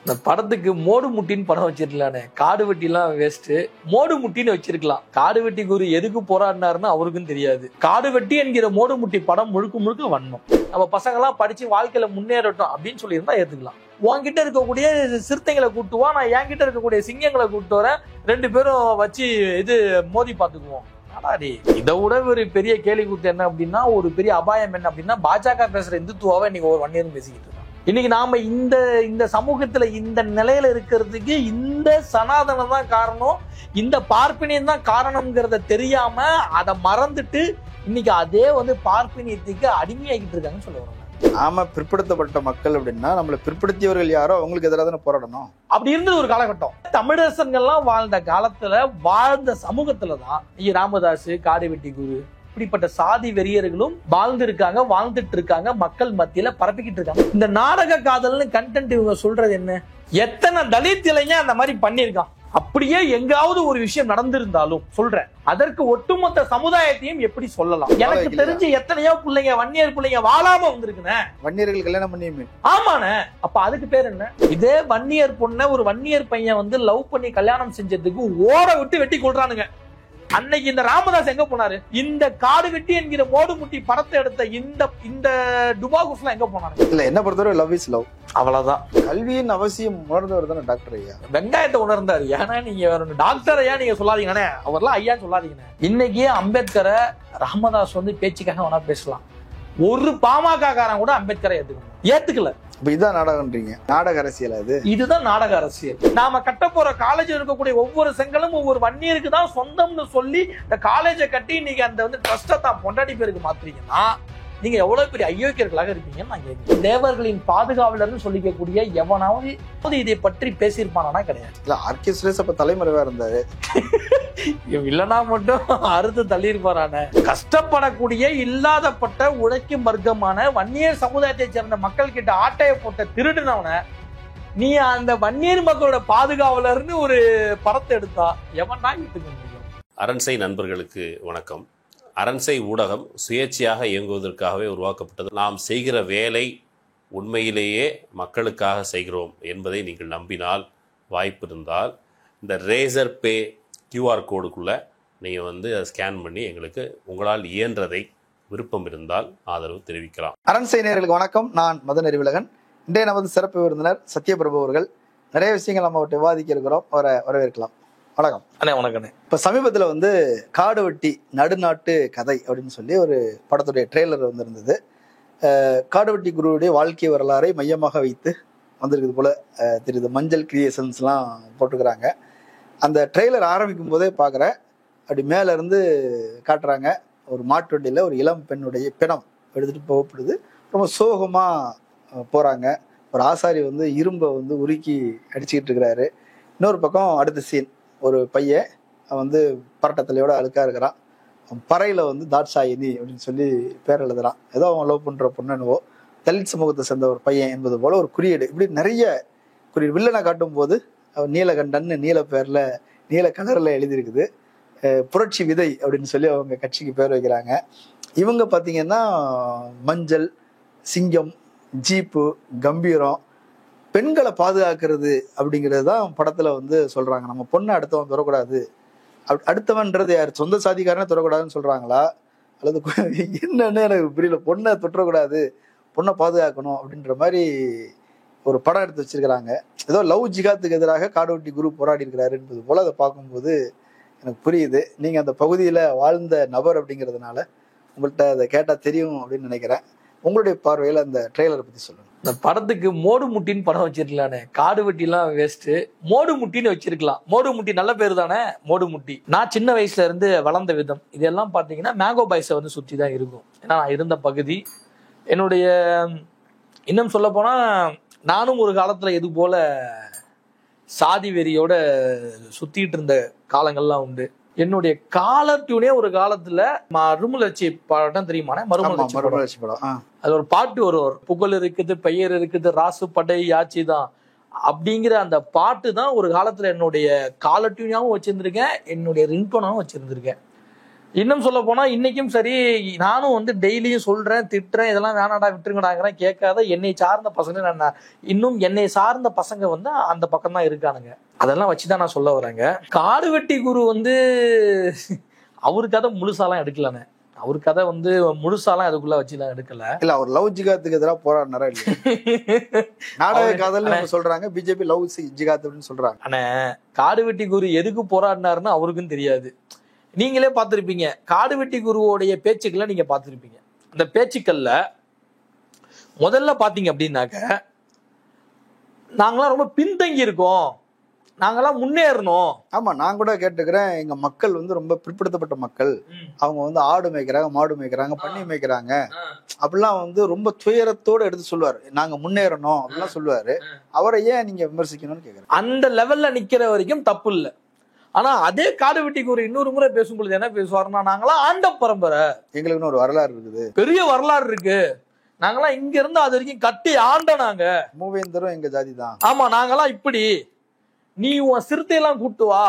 இந்த படத்துக்கு மோடு முட்டின்னு படம் வச்சிருக்கலானே, காடு வெட்டிலாம் வேஸ்ட், மோடு முட்டின்னு வச்சிருக்கலாம். காடு வெட்டி குரு எதுக்கு போராடினாருன்னு அவருக்கும் தெரியாது. காடு வெட்டி என்கிற மோடு முட்டி படம் முழுக்க முழுக்க வண்ணம். நம்ம பசங்க எல்லாம் படிச்சு வாழ்க்கையில முன்னேறட்டும் அப்படின்னு சொல்லியிருந்தா ஏத்துக்கலாம். உன்கிட்ட இருக்கக்கூடிய சிறுத்தைகளை கூட்டுவா, நான் என்கிட்ட இருக்கக்கூடிய சிங்கங்களை கூட்டு வரேன், 2 பேரும் வச்சு இது மோதி பாத்துக்குவோம். இதை விட ஒரு பெரிய கேள்வி கூத்து என்ன அப்படின்னா, ஒரு பெரிய அபாயம் என்ன அப்படின்னா, பாஜக பேசுற இந்துத்துவாவை இன்னைக்கு ஒரு 1 இயர் பேசிக்கிட்டு இருக்கோம். இன்னைக்கு நாம இந்த சமூகத்துல இந்த நிலையில இருக்கிறதுக்கு இந்த சனாதனம் தான் காரணம், இந்த பார்ப்பினியம் தான் காரணம்ங்கிறத தெரியாம அதை மறந்துட்டு இன்னைக்கு அதே பார்ப்பினியத்துக்கு அடிமையாகிட்டு இருக்காங்கன்னு சொல்ல வரோம். நாம பிற்படுத்தப்பட்ட மக்கள் அப்படின்னா நம்மள பிற்படுத்தியவர்கள் யாரோ அவங்களுக்கு எதிராக தானே போராடணும். அப்படி இருந்தது ஒரு காலகட்டம். தமிழரசன்கள்லாம் வாழ்ந்த காலத்துல வாழ்ந்த சமூகத்துலதான் ராமதாஸ், காடு வெட்டி குரு இப்படிப்பட்ட சாதி வெறியர்களும் வாழ்ந்துட்டு இருக்காங்க, மக்கள் மத்தியில பரப்பிக்கிட்டு இருக்காங்க. இந்த நாடக காதல்னு கண்டென்ட் இவங்க சொல்றது என்ன? எத்தனை தலித் இளைஞன் அந்த மாதிரி பண்ணிருக்கான்? அப்படியே எங்காவது ஒரு விஷயம் நடந்திருந்தாலும் சொல்றேன், அதற்கு ஒட்டுமொத்த சமுதாயத்தையும் எப்படி சொல்லலாம்? எனக்கு தெரிஞ்சு எத்தனையோ பிள்ளைங்க, வன்னியர் பிள்ளைங்க வாழாம வந்திருக்குனே. வன்னியர்கள் கல்யாணம் பண்ணியுமே. ஆமாண்ணே. அப்ப அதுக்கு பேர் என்ன? இதே வன்னியர் பொண்ண ஒரு வன்னியர் பையன் லவ் பண்ணி கல்யாணம் செஞ்சதுக்கு ஓட விட்டு வெட்டி கொள்றானுங்க. அன்னைக்கு இந்த ராமதாஸ் எங்க போனாரு? இந்த காடு வெட்டி என்கிற மோடு முட்டி படத்தை எடுத்த இந்த டுபாகுஸ்லாம் எங்க போனாரு? இல்ல, என்ன பொறுத்தவரை லவ் இஸ் லவ், அவ்வளவுதான். கல்வியின் அவசியம் உணர்ந்தவர் தானே டாக்டர் ஐயா. வெங்காயத்தை உணர்ந்தாரு. ஏன்னா நீங்க டாக்டர் ஐயா நீங்க சொல்லாதீங்கண்ணே, அவர்லாம் ஐயா சொல்லாதீங்கண்ணே. இன்னைக்கு அம்பேத்கரை ராமதாஸ் பேச்சுக்காக வேணா பேசலாம், ஒரு பாமக காரன் கூட அம்பேத்கரை ஏத்துக்கல. இதுதான் நாடகம்ன்றீங்க? நாடக அரசியல் அது. இதுதான் நாடக அரசியல். நாம கட்ட போற காலேஜ் இருக்கக்கூடிய ஒவ்வொரு செங்கலும் ஒவ்வொரு வன்னியருக்கு தான் சொந்தம்னு சொல்லி இந்த காலேஜை கட்டி நீங்க அந்த ட்ரஸ்டை தான் பொண்டாடி பேருக்கு மாத்துறீங்கன்னா நீங்க எவ்வளவு பெரிய அயோக்கியர்களாக இருப்பீங்கன்னு நான் கேட்கிறேன். தேவர்களின் பாதுகாவலர்னு சொல்லிக்கக்கூடிய எவனாவது இதை பற்றி பேசியிருப்பானா? கிடையாது. இல்ல, ஆர்கே சுரேஷ் அப்ப தலைமறைவா இருந்தாரு. இல்லனா மட்டும் அறுத்து தள்ளியிருப்பாரான. கஷ்டப்படக்கூடிய இல்லாதப்பட்ட உழைக்கும் வர்க்கமான வன்னியர் சமுதாயத்தை சேர்ந்த மக்கள் கிட்ட ஆட்டைய போட்ட திருடுனவன நீ அந்த வன்னியர் மக்களோட பாதுகாவலர்னு ஒரு படத்தை எடுத்தா எவன் தான் எடுத்துக்க முடியும்? அரண்சை நண்பர்களுக்கு வணக்கம். அரண்சை ஊடகம் சுயேட்சையாக இயங்குவதற்காகவே உருவாக்கப்பட்டது. நாம் செய்கிற வேலை உண்மையிலேயே மக்களுக்காக செய்கிறோம் என்பதை நீங்கள் நம்பினால், வாய்ப்பு இருந்தால் இந்த ரேசர் பே QR கோடுக்குள்ளே நீங்கள் அதை ஸ்கேன் பண்ணி எங்களுக்கு உங்களால் இயன்றதை விருப்பம் இருந்தால் ஆதரவு தெரிவிக்கலாம். அரண்சை நேயர்களுக்கு வணக்கம். நான் மதன் அறிவிலகன். இன்றைய நமது சிறப்பு விருந்தினர் சத்யபிரபு அவர்கள். நிறைய விஷயங்கள் நம்ம விவாதிக்க இருக்கிறோம், அவரை வரவேற்கலாம். வணக்கம். வணக்கம். இப்ப சமீபத்துல காடு வெட்டி நடுநாட்டு கதை அப்படின்னு சொல்லி ஒரு படத்துடைய ட்ரெய்லர் வந்திருந்தது. காடு வெட்டி குருவுடைய வாழ்க்கை வரலாறை மையமாக வைத்து வந்திருக்குது போல தெரியுது. மஞ்சள் கிரியேஷன்ஸ்லாம் போட்டுக்கிறாங்க. அந்த ட்ரெய்லர் ஆரம்பிக்கும் போதே பார்க்குறேன், அப்படி மேல இருந்து காட்டுறாங்க, ஒரு மாட்டு வண்டியில் ஒரு இளம் பெண்ணுடைய பிணம் எடுத்துட்டு போகப்படுது. ரொம்ப சோகமா போறாங்க. ஒரு ஆசாரி இரும்பை உருக்கி அடிச்சுக்கிட்டு இருக்கிறாரு. இன்னொரு பக்கம் அடுத்த சீன், ஒரு பையன் பரட்டத்தலையோட அழுக்கா இருக்கிறான். பறையில தாட்சாயினி அப்படின்னு சொல்லி பேர் எழுதுறான். ஏதோ அவன் லவ் பண்ற பொண்ணுவோ தலித் சமூகத்தை சேர்ந்த ஒரு பையன் என்பது போல ஒரு குறியீடு. இப்படி நிறைய குறியீடு. வில்லனை காட்டும் போது அவன் நீலகண்டன் நீல பேர்ல நீல கலர்ல எழுதியிருக்குது. புரட்சி விதை அப்படின்னு சொல்லி அவங்க கட்சிக்கு பேர் வைக்கிறாங்க. இவங்க பார்த்தீங்கன்னா மஞ்சள், சிங்கம், ஜீப்பு, கம்பீரம், பெண்களை பாதுகாக்கிறது அப்படிங்கிறது தான் படத்துல சொல்றாங்க. நம்ம பொண்ணை அடுத்தவன் தொடக்கூடாது, அடுத்தவன்றது யார், சொந்த சாதிக்காரனே தொடக்கூடாதுன்னு சொல்றாங்களா அல்லது என்னன்னு எனக்கு புரியல. பொண்ணை தொற்றக்கூடாது, பொண்ணை பாதுகாக்கணும் அப்படின்ற மாதிரி ஒரு படம் எடுத்து வச்சிருக்கிறாங்க. ஏதோ லவ் ஜிகாத்துக்கு எதிராக காடு வெட்டி குரு போராடி இருக்கிறாரு என்பது போல அதை பார்க்கும்போது எனக்கு புரியுது. நீங்க அந்த பகுதியில வாழ்ந்த நபர் அப்படிங்கிறதுனால உங்கள்கிட்ட அதை கேட்டா தெரியும் அப்படின்னு நினைக்கிறேன். உங்களுடைய பார்வையில அந்த ட்ரெய்லரை பத்தி சொல்லுங்க. இந்த படத்துக்கு மோடு முட்டின்னு படம் வச்சிருக்கலானே, காடு வெட்டிலாம் வேஸ்ட், மோடு முட்டின்னு வச்சிருக்கலாம். மோடு முட்டி நல்ல பேரு தானே, மோடு முட்டி. நான் சின்ன வயசுல இருந்து வளர்ந்த விதம் இதெல்லாம் பாத்தீங்கன்னா மேங்கோ பாய்ஸை சுத்தி தான் இருக்கும். ஏன்னா நான் இருந்த பகுதி, என்னுடைய இன்னும் சொல்ல போனா நானும் ஒரு காலத்துல இது போல சாதி வெறியோட சுத்திட்டு இருந்த காலங்கள்லாம் உண்டு. என்னுடைய காலர் டியூனே ஒரு காலத்துல மறுமலர்ச்சி படம் தெரியுமானே, மறுமலர்ச்சி படம். அது ஒரு பாட்டு வருவார், புகழ் இருக்குது, பெயர் இருக்குது, ராசு படை ஆட்சி தான் அப்படிங்கிற அந்த பாட்டு தான் ஒரு காலத்துல என்னுடைய காலர் டியூனாவும் வச்சிருந்திருக்கேன், என்னுடைய ரிங்டோனாவும் வச்சிருந்திருக்கேன். இன்னும் சொல்ல போனா இன்னைக்கும் சரி, நானும் வந்து டெய்லியும் சொல்றேன், திட்டுறேன், இதெல்லாம் வேணாடா விட்டுருங்கடாங்கிறேன். கேட்காத என்னை சார்ந்த பசங்க, நான் இன்னும் என்னை சார்ந்த பசங்க வந்து அந்த பக்கம் தான் இருக்கானுங்க. அதெல்லாம் வச்சுதான் நான் சொல்ல வரேங்க. காடு வெட்டி குரு வந்து அவரு கதை முழுசாலாம் எடுக்கலண்ணே. அவரு கதை வந்து முழுசாலாம் அதுக்குள்ள வச்சுலாம் எடுக்கல. இல்ல அவர் லவ் ஜிகாத்துக்கு எதிராக போராடினாரா இல்லையா? நாடக காதல் சொல்றாங்க, பிஜேபி லவ் ஜிகாத் அப்படின்னு சொல்றாங்க. ஆனா காடு வெட்டி குரு எதுக்கு போராடினாருன்னு அவருக்கும் தெரியாது. நீங்களே பார்த்திருப்பீங்க, காடு வெட்டி குருவோடைய பேச்சுக்களை நீங்க பார்த்திருப்பீங்க. அந்த பேச்சுக்கள்ல முதல்ல பாத்தீங்க அப்படின்னாக்க, நாங்களாம் ரொம்ப பின்தங்கி இருக்கோம், நாங்களாம் முன்னேறணும். ஆமா, நான் கூட கேட்டுக்கிறேன், எங்க மக்கள் வந்து ரொம்ப பிற்படுத்தப்பட்ட மக்கள், அவங்க வந்து ஆடு மேய்க்கிறாங்க, மாடு மேய்க்கிறாங்க, பண்ணி மேய்க்கிறாங்க அப்படிலாம் வந்து ரொம்ப துயரத்தோட எடுத்து சொல்லுவாரு. நாங்க முன்னேறணும் அப்படிலாம் சொல்லுவாரு. அவரை ஏன் நீங்க விமர்சிக்கணும்னு கேக்குறேன். அந்த லெவல்ல நிக்கிற வரைக்கும் தப்பு இல்லை. ஆனா அதே காடு வெட்டிக்கு ஒரு இன்னொரு முறை பேசும்பொழுது என்ன பேசுவாருன்னா, நாங்களாம் ஆண்ட பரம்பரை, எங்களுக்குன்னு ஒரு வரலாறு இருக்குது, பெரிய வரலாறு இருக்கு, நாங்களாம் இங்க இருந்து அது வரைக்கும் கட்டி ஆண்ட, நாங்க மூவேந்தரும் எங்க ஜாதி தான், ஆமா நாங்களாம் இப்படி, நீ உன் சிறுத்தையெல்லாம் கூட்டு வா,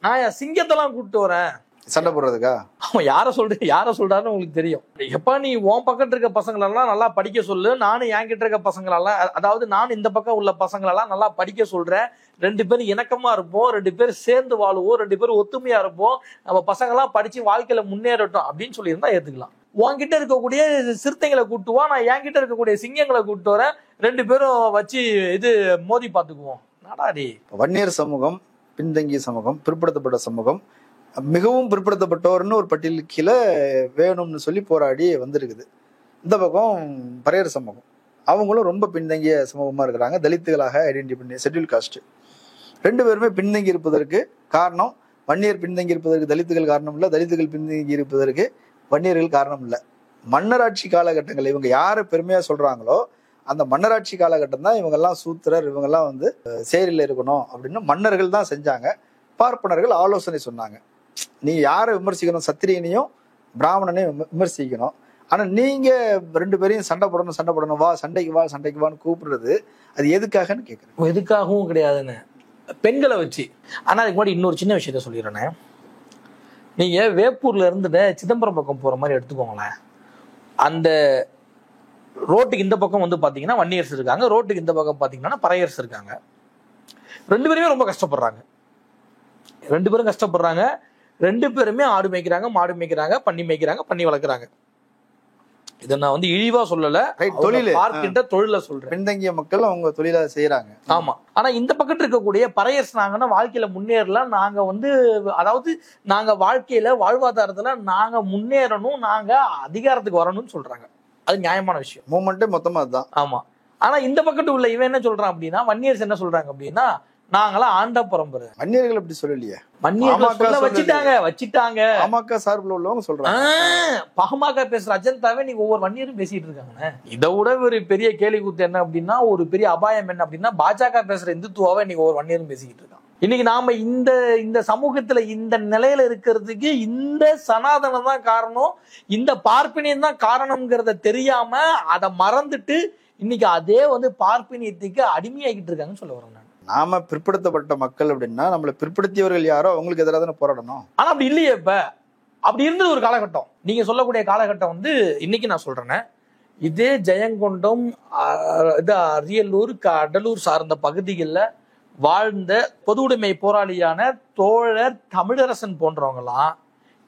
நான் என் சிங்கத்தெல்லாம் கூட்டு வரேன். சண்டை போடுறதுக்கா? அவன் யார சொல்றாருன்னு உங்களுக்கு தெரியும். எப்ப நீ உன் பக்கத்துல இருக்க பசங்களெல்லாம் நல்லா படிக்க சொல்லு, நானும் என்கிட்ட இருக்க பசங்களெல்லாம், அதாவது நானும் இந்த பக்கம் உள்ள பசங்களெல்லாம் நல்லா படிக்க சொல்றேன், 2 பேரும் இணக்கமா இருப்போம், 2 பேரும் சேர்ந்து வாழுவோம், 2 பேரும் ஒத்துமையா இருப்போம், நம்ம பசங்கெல்லாம் படிச்சு வாழ்க்கையில முன்னேறட்டும் அப்படின்னு சொல்லியிருந்தா ஏத்துக்கலாம். உன்கிட்ட இருக்கக்கூடிய சிறுத்தைகளை கூட்டுவா, நான் என்கிட்ட இருக்கக்கூடிய சிங்கங்களை கூட்டு வரேன், 2 பேரும் வச்சு இது மோதி பாத்துக்குவோம். நாடாடி வன்னியர் சமூகம் பின்தங்கிய சமூகம், பிற்படுத்தப்பட்ட சமூகம், மிகவும் பிற்படுத்தப்பட்டோர்னு ஒரு பட்டியல் கீழே வேணும்னு சொல்லி போராடி வந்திருக்குது. இந்த பக்கம் பறையர் சமூகம், அவங்களும் ரொம்ப பின்தங்கிய சமூகமா இருக்கிறாங்க, தலித்துகளாக ஐடென்டிஃபை பண்ணி, ஷெட்யூல் காஸ்ட். 2 பேருமே பின்தங்கி இருப்பதற்கு காரணம், வன்னியர் பின்தங்கி இருப்பதற்கு தலித்துகள் காரணம் இல்லை, தலித்துகள் பின்தங்கி இருப்பதற்கு வன்னியர்கள் காரணம் இல்லை. மன்னராட்சி காலகட்டங்கள் இவங்க யாரை பெருமையா சொல்றாங்களோ அந்த மன்னராட்சி காலகட்டம் தான் இவங்கெல்லாம் சூத்திரர், இவங்கெல்லாம் வந்து சேரியில் இருக்கணும் அப்படின்னு மன்னர்கள் தான் செஞ்சாங்க. பார்ப்பனர்கள் ஆலோசனை சொன்னாங்க, நீ யாரை விமர்சிக்கணும், சத்திரியனையும் பிராமணனையும் விமர்சிக்கணும், ஆனா நீங்க 2 பேரையும் சண்டை போடணும், வா சண்டைக்கு வான்னு கூப்பிடுறது அது எதுக்காகன்னு கேட்குறேன். எதுக்காகவும் கிடையாதுன்னு, பெண்களை வச்சு. ஆனா அதுக்கு முன்னாடி இன்னொரு சின்ன விஷயத்த சொல்லிடுறேனே, நீங்க வேப்பூர்ல இருந்து சிதம்பரம் பக்கம் போற மாதிரி எடுத்துக்கோங்களேன். அந்த ரோட்டுக்கு இந்த பக்கம் வந்து பாத்தீங்கன்னா வன்னியர்ஸ் இருக்காங்க, ரோட்டுக்கு இந்த பக்கம் பாத்தீங்கன்னா பறையர்ஸ் இருக்காங்க. 2 பேருமே ரொம்ப கஷ்டப்படுறாங்க, 2 பேரும் கஷ்டப்படுறாங்க. 2 பேருமே ஆடு மேய்க்கிறாங்க, மாடு மேய்க்கிறாங்க, பண்ணி மேய்க்கிறாங்க, பண்ணி வளர்க்குறாங்க. இதை நான் வந்து இழிவா சொல்லல, பார்க்கின்ற தொழில சொல்றேன். பின்தங்கிய மக்கள் அவங்க தொழில செய்யறாங்க. ஆமா. ஆனா இந்த பக்கத்துல இருக்கக்கூடிய பறையர்ஸ் நாங்கன்னா வாழ்க்கையில முன்னேறல, நாங்க வந்து அதாவது நாங்க வாழ்க்கையில வாழ்வாதாரத்துல நாங்க முன்னேறணும், நாங்க அதிகாரத்துக்கு வரணும்னு சொல்றாங்க. அது நியாயமான விஷயம், மூமெண்டே மொத்தமா அதுதான். ஆமா. ஆனா இந்த பக்கத்து உள்ள இவன் என்ன சொல்றான் அப்படின்னா, வன்னியர்ஸ் என்ன சொல்றாங்க அப்படின்னா, நாங்களாம் ஆண்ட பரம்பரை. வன்னியர்கள் அப்படி சொல்லலையே, வன்னியர்கள் வச்சுட்டாங்க. பாமக சார்பில் உள்ளவங்க சொல்றாங்க. பாமக பேசுற அஜந்தாவே நீங்க ஒவ்வொரு வன்னியரும் பேசிட்டு இருக்காங்க. இதை விட ஒரு பெரிய கேள்வி கூத்து என்ன அப்படின்னா, ஒரு பெரிய அபாயம் என்ன அப்படின்னா, பாஜக பேசுற இந்துத்துவாவை நீங்க ஒவ்வொரு வன்னியரும் பேசிக்கிட்டு இருக்காங்க. இன்னைக்கு நாம இந்த சமூகத்துல இந்த நிலையில இருக்கிறதுக்கு இந்த சனாதனம் தான் காரணம், இந்த பார்ப்பினியம் தான் காரணம்ங்கிறத தெரியாம அதை மறந்துட்டு இன்னைக்கு அதே வந்து பார்ப்பினியத்துக்கு அடிமையாகிட்டு இருக்காங்கன்னு சொல்ல வரேன். நாம பிற்படுத்தப்பட்ட மக்கள் அப்படின்னா நம்மளை பிற்படுத்தியவர்கள் யாரோ அவங்களுக்கு எதிராக தானே போராடணும். ஆனா அப்படி இல்லையே. இப்ப அப்படி இருந்தது ஒரு காலகட்டம், நீங்க சொல்லக்கூடிய காலகட்டம் வந்து இன்னைக்கு நான் சொல்றேன், இதே ஜெயங்கொண்டம், இது அரியலூர், கடலூர் சார்ந்த பகுதிகளில் வாழ்ந்த பொது உடைமை போராளியான தோழர் தமிழரசன் போன்றவங்கலாம்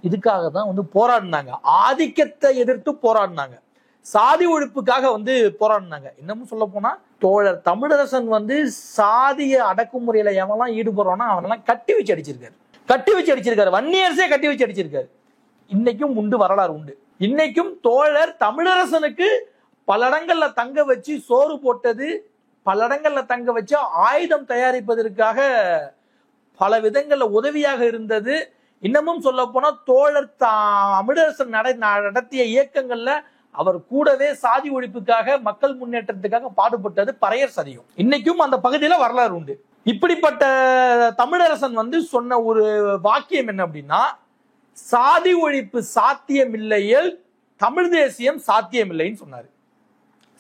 இதுக்காக தான் வந்து போராடினாங்க, ஆதிக்கத்தை எதிர்த்து போராடினாங்க, சாதி ஒழிப்புக்காக வந்து போராடினாங்க. இன்னமும் சொல்ல போனா தோழர் தமிழரசன் வந்து சாதிய அடக்குமுறையில எவெல்லாம் ஈடுபடுறோம்னா அவனெல்லாம் கட்டி வச்சு அடிச்சிருக்காரு. வன்னியர்ஸே கட்டி வச்சு அடிச்சிருக்காரு. இன்னைக்கும் உண்டு, வரலாறு உண்டு. இன்னைக்கும் தோழர் தமிழரசனுக்கு பல இடங்கள்ல தங்க வச்சு சோறு போட்டது, பல இடங்கள்ல தங்க வச்சு ஆயுதம் தயாரிப்பதற்காக பல விதங்கள்ல உதவியாக இருந்தது. இன்னமும் சொல்ல போனா தோழர் தமிழரசன் நடத்திய இயக்கங்கள்ல அவர் கூடவே சாதி ஒழிப்புக்காக, மக்கள் முன்னேற்றத்துக்காக பாடுபட்டது பறையர் சதியும். இன்னைக்கும் அந்த பகுதியில வரலாறு உண்டு. இப்படிப்பட்ட தமிழரசன் வந்து சொன்ன ஒரு வாக்கியம் என்ன அப்படின்னா, சாதி ஒழிப்பு சாத்தியமில்லையில் தமிழ் தேசியம் சாத்தியமில்லைன்னு சொன்னாரு.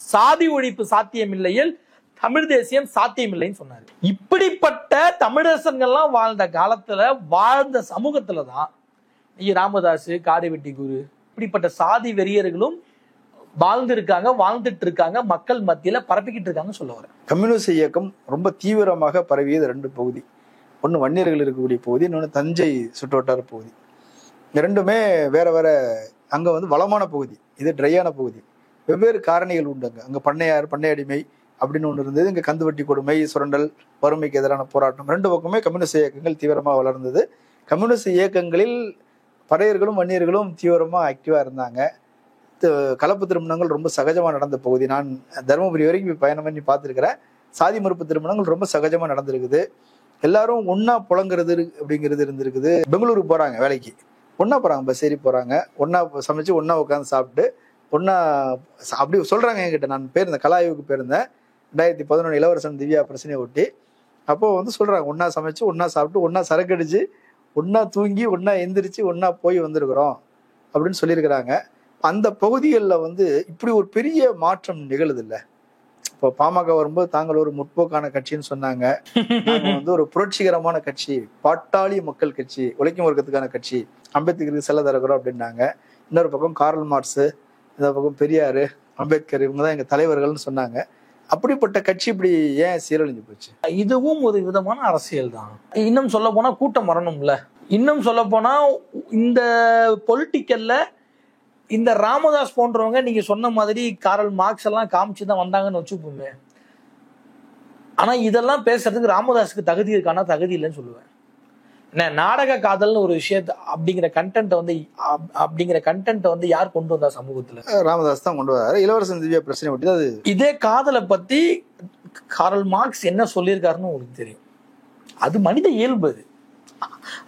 சாதி ஒழிப்பு சாத்தியமில்லையில் தமிழ் தேசியம் சாத்தியமில்லைன்னு சொன்னாரு. இப்படிப்பட்ட தமிழரசன்கள்லாம் வாழ்ந்த காலத்துல, வாழ்ந்த சமூகத்துலதான் ராமதாஸ், காடுவெட்டி குரு, இப்படிப்பட்ட சாதி வெறியர்களும் வாழ்ந்துட்டு இருக்காங்க, மக்கள் மத்தியில பரப்பிக்கிட்டு இருக்காங்க சொல்ல வரேன். கம்யூனிஸ்ட் இயக்கம் ரொம்ப தீவிரமாக பரவியது 2 பகுதி. ஒன்று வன்னியர்கள் இருக்கக்கூடிய பகுதி, இன்னொன்று தஞ்சை சுற்றுவட்டார பகுதி. இந்த ரெண்டுமே வேற வேற. அங்க வந்து வளமான பகுதி, இது ட்ரையான பகுதி. வெவ்வேறு காரணிகள் உண்டு. அங்க பண்ணையார், பண்ணையடிமை அப்படின்னு ஒன்று இருந்தது. இங்க கந்துவட்டி கொடுமை, சுரண்டல், வறுமைக்கு எதிரான போராட்டம், 2 பக்கமே கம்யூனிஸ்ட் இயக்கங்கள் தீவிரமாக வளர்ந்தது. கம்யூனிஸ்ட் இயக்கங்களில் பறையர்களும் வன்னியர்களும் தீவிரமா ஆக்டிவா இருந்தாங்க. கலப்பு திருமணங்கள் ரொம்ப சகஜமா நடந்த பகுதி. நான் தருமபுரி வரைக்கும் பயணம் பண்ணி பார்த்துருக்கிறேன். சாதி மறுப்பு திருமணங்கள் ரொம்ப சகஜமா நடந்திருக்குது. எல்லாரும் ஒன்னா புழங்குறது அப்படிங்கிறது இருந்திருக்குது. பெங்களூருக்கு போறாங்க வேலைக்கு, ஒன்னா போறாங்க, பஸ் ஏறி போறாங்க, ஒன்னா சமைச்சு ஒன்னா உட்காந்து சாப்பிட்டு ஒன்னா அப்படி சொல்றாங்க. என்கிட்ட நான் போயிருந்தேன், கலாய்வுக்கு போயிருந்தேன் 2011 இளவரசன் திவ்யா பிரச்சனையை ஒட்டி. அப்போ வந்து சொல்றாங்க, ஒன்னா சமைச்சு ஒன்னா சாப்பிட்டு ஒன்னா சரக்கு அடிச்சு ஒன்னா தூங்கி ஒன்னா எந்திரிச்சு ஒன்னா போய் வந்திருக்கிறோம் அப்படின்னு சொல்லியிருக்கிறாங்க. அந்த பகுதிகளில் வந்து இப்படி ஒரு பெரிய மாற்றம் நிகழுது இல்லை. இப்போ பாமக வரும்போது தாங்கள் ஒரு முற்போக்கான கட்சின்னு சொன்னாங்க. நாங்க வந்து ஒரு புரட்சிகரமான கட்சி, பாட்டாளி மக்கள் கட்சி, உழைக்கும் வர்க்கத்துக்கான கட்சி, அம்பேத்கருக்கு செல்ல தரக்கிறோம் அப்படின்னாங்க. இன்னொரு பக்கம் கார்ல் மார்க்ஸ், இந்த பக்கம் பெரியாரு, அம்பேத்கர், இவங்க தான் எங்க தலைவர்கள்னு சொன்னாங்க. அப்படிப்பட்ட கட்சி இப்படி ஏன் சீரழிஞ்சு போச்சு? இதுவும் ஒரு விதமான அரசியல் தான். இன்னும் சொல்ல போனா கூட்டம் வரணும்ல. இன்னும் சொல்ல போனா இந்த பொலிட்டிக்கல்ல இந்த ராமதாஸ் போன்றவங்க நீங்க சொன்ன மாதிரி காரல் மார்க்ஸ் எல்லாம் காமிச்சுதான் வந்தாங்கன்னு வச்சுப்போமே. ஆனா இதெல்லாம் பேசுறதுக்கு ராமதாஸுக்கு தகுதி இருக்கானா? தகுதி இல்லைன்னு சொல்லுவேன். என்ன நாடக காதல்னு ஒரு விஷயத்த அப்படிங்கிற கண்டென்ட் வந்து யார் கொண்டு வந்தா சமூகத்துல? ராமதாஸ் தான் கொண்டு வராரு. இளவரசன் திவ்யா பிரச்சனை ஒட்டி அது. இதே காதலை பத்தி காரல் மார்க்ஸ் என்ன சொல்லியிருக்காருன்னு உங்களுக்கு தெரியும். அது மனித இயல்பு.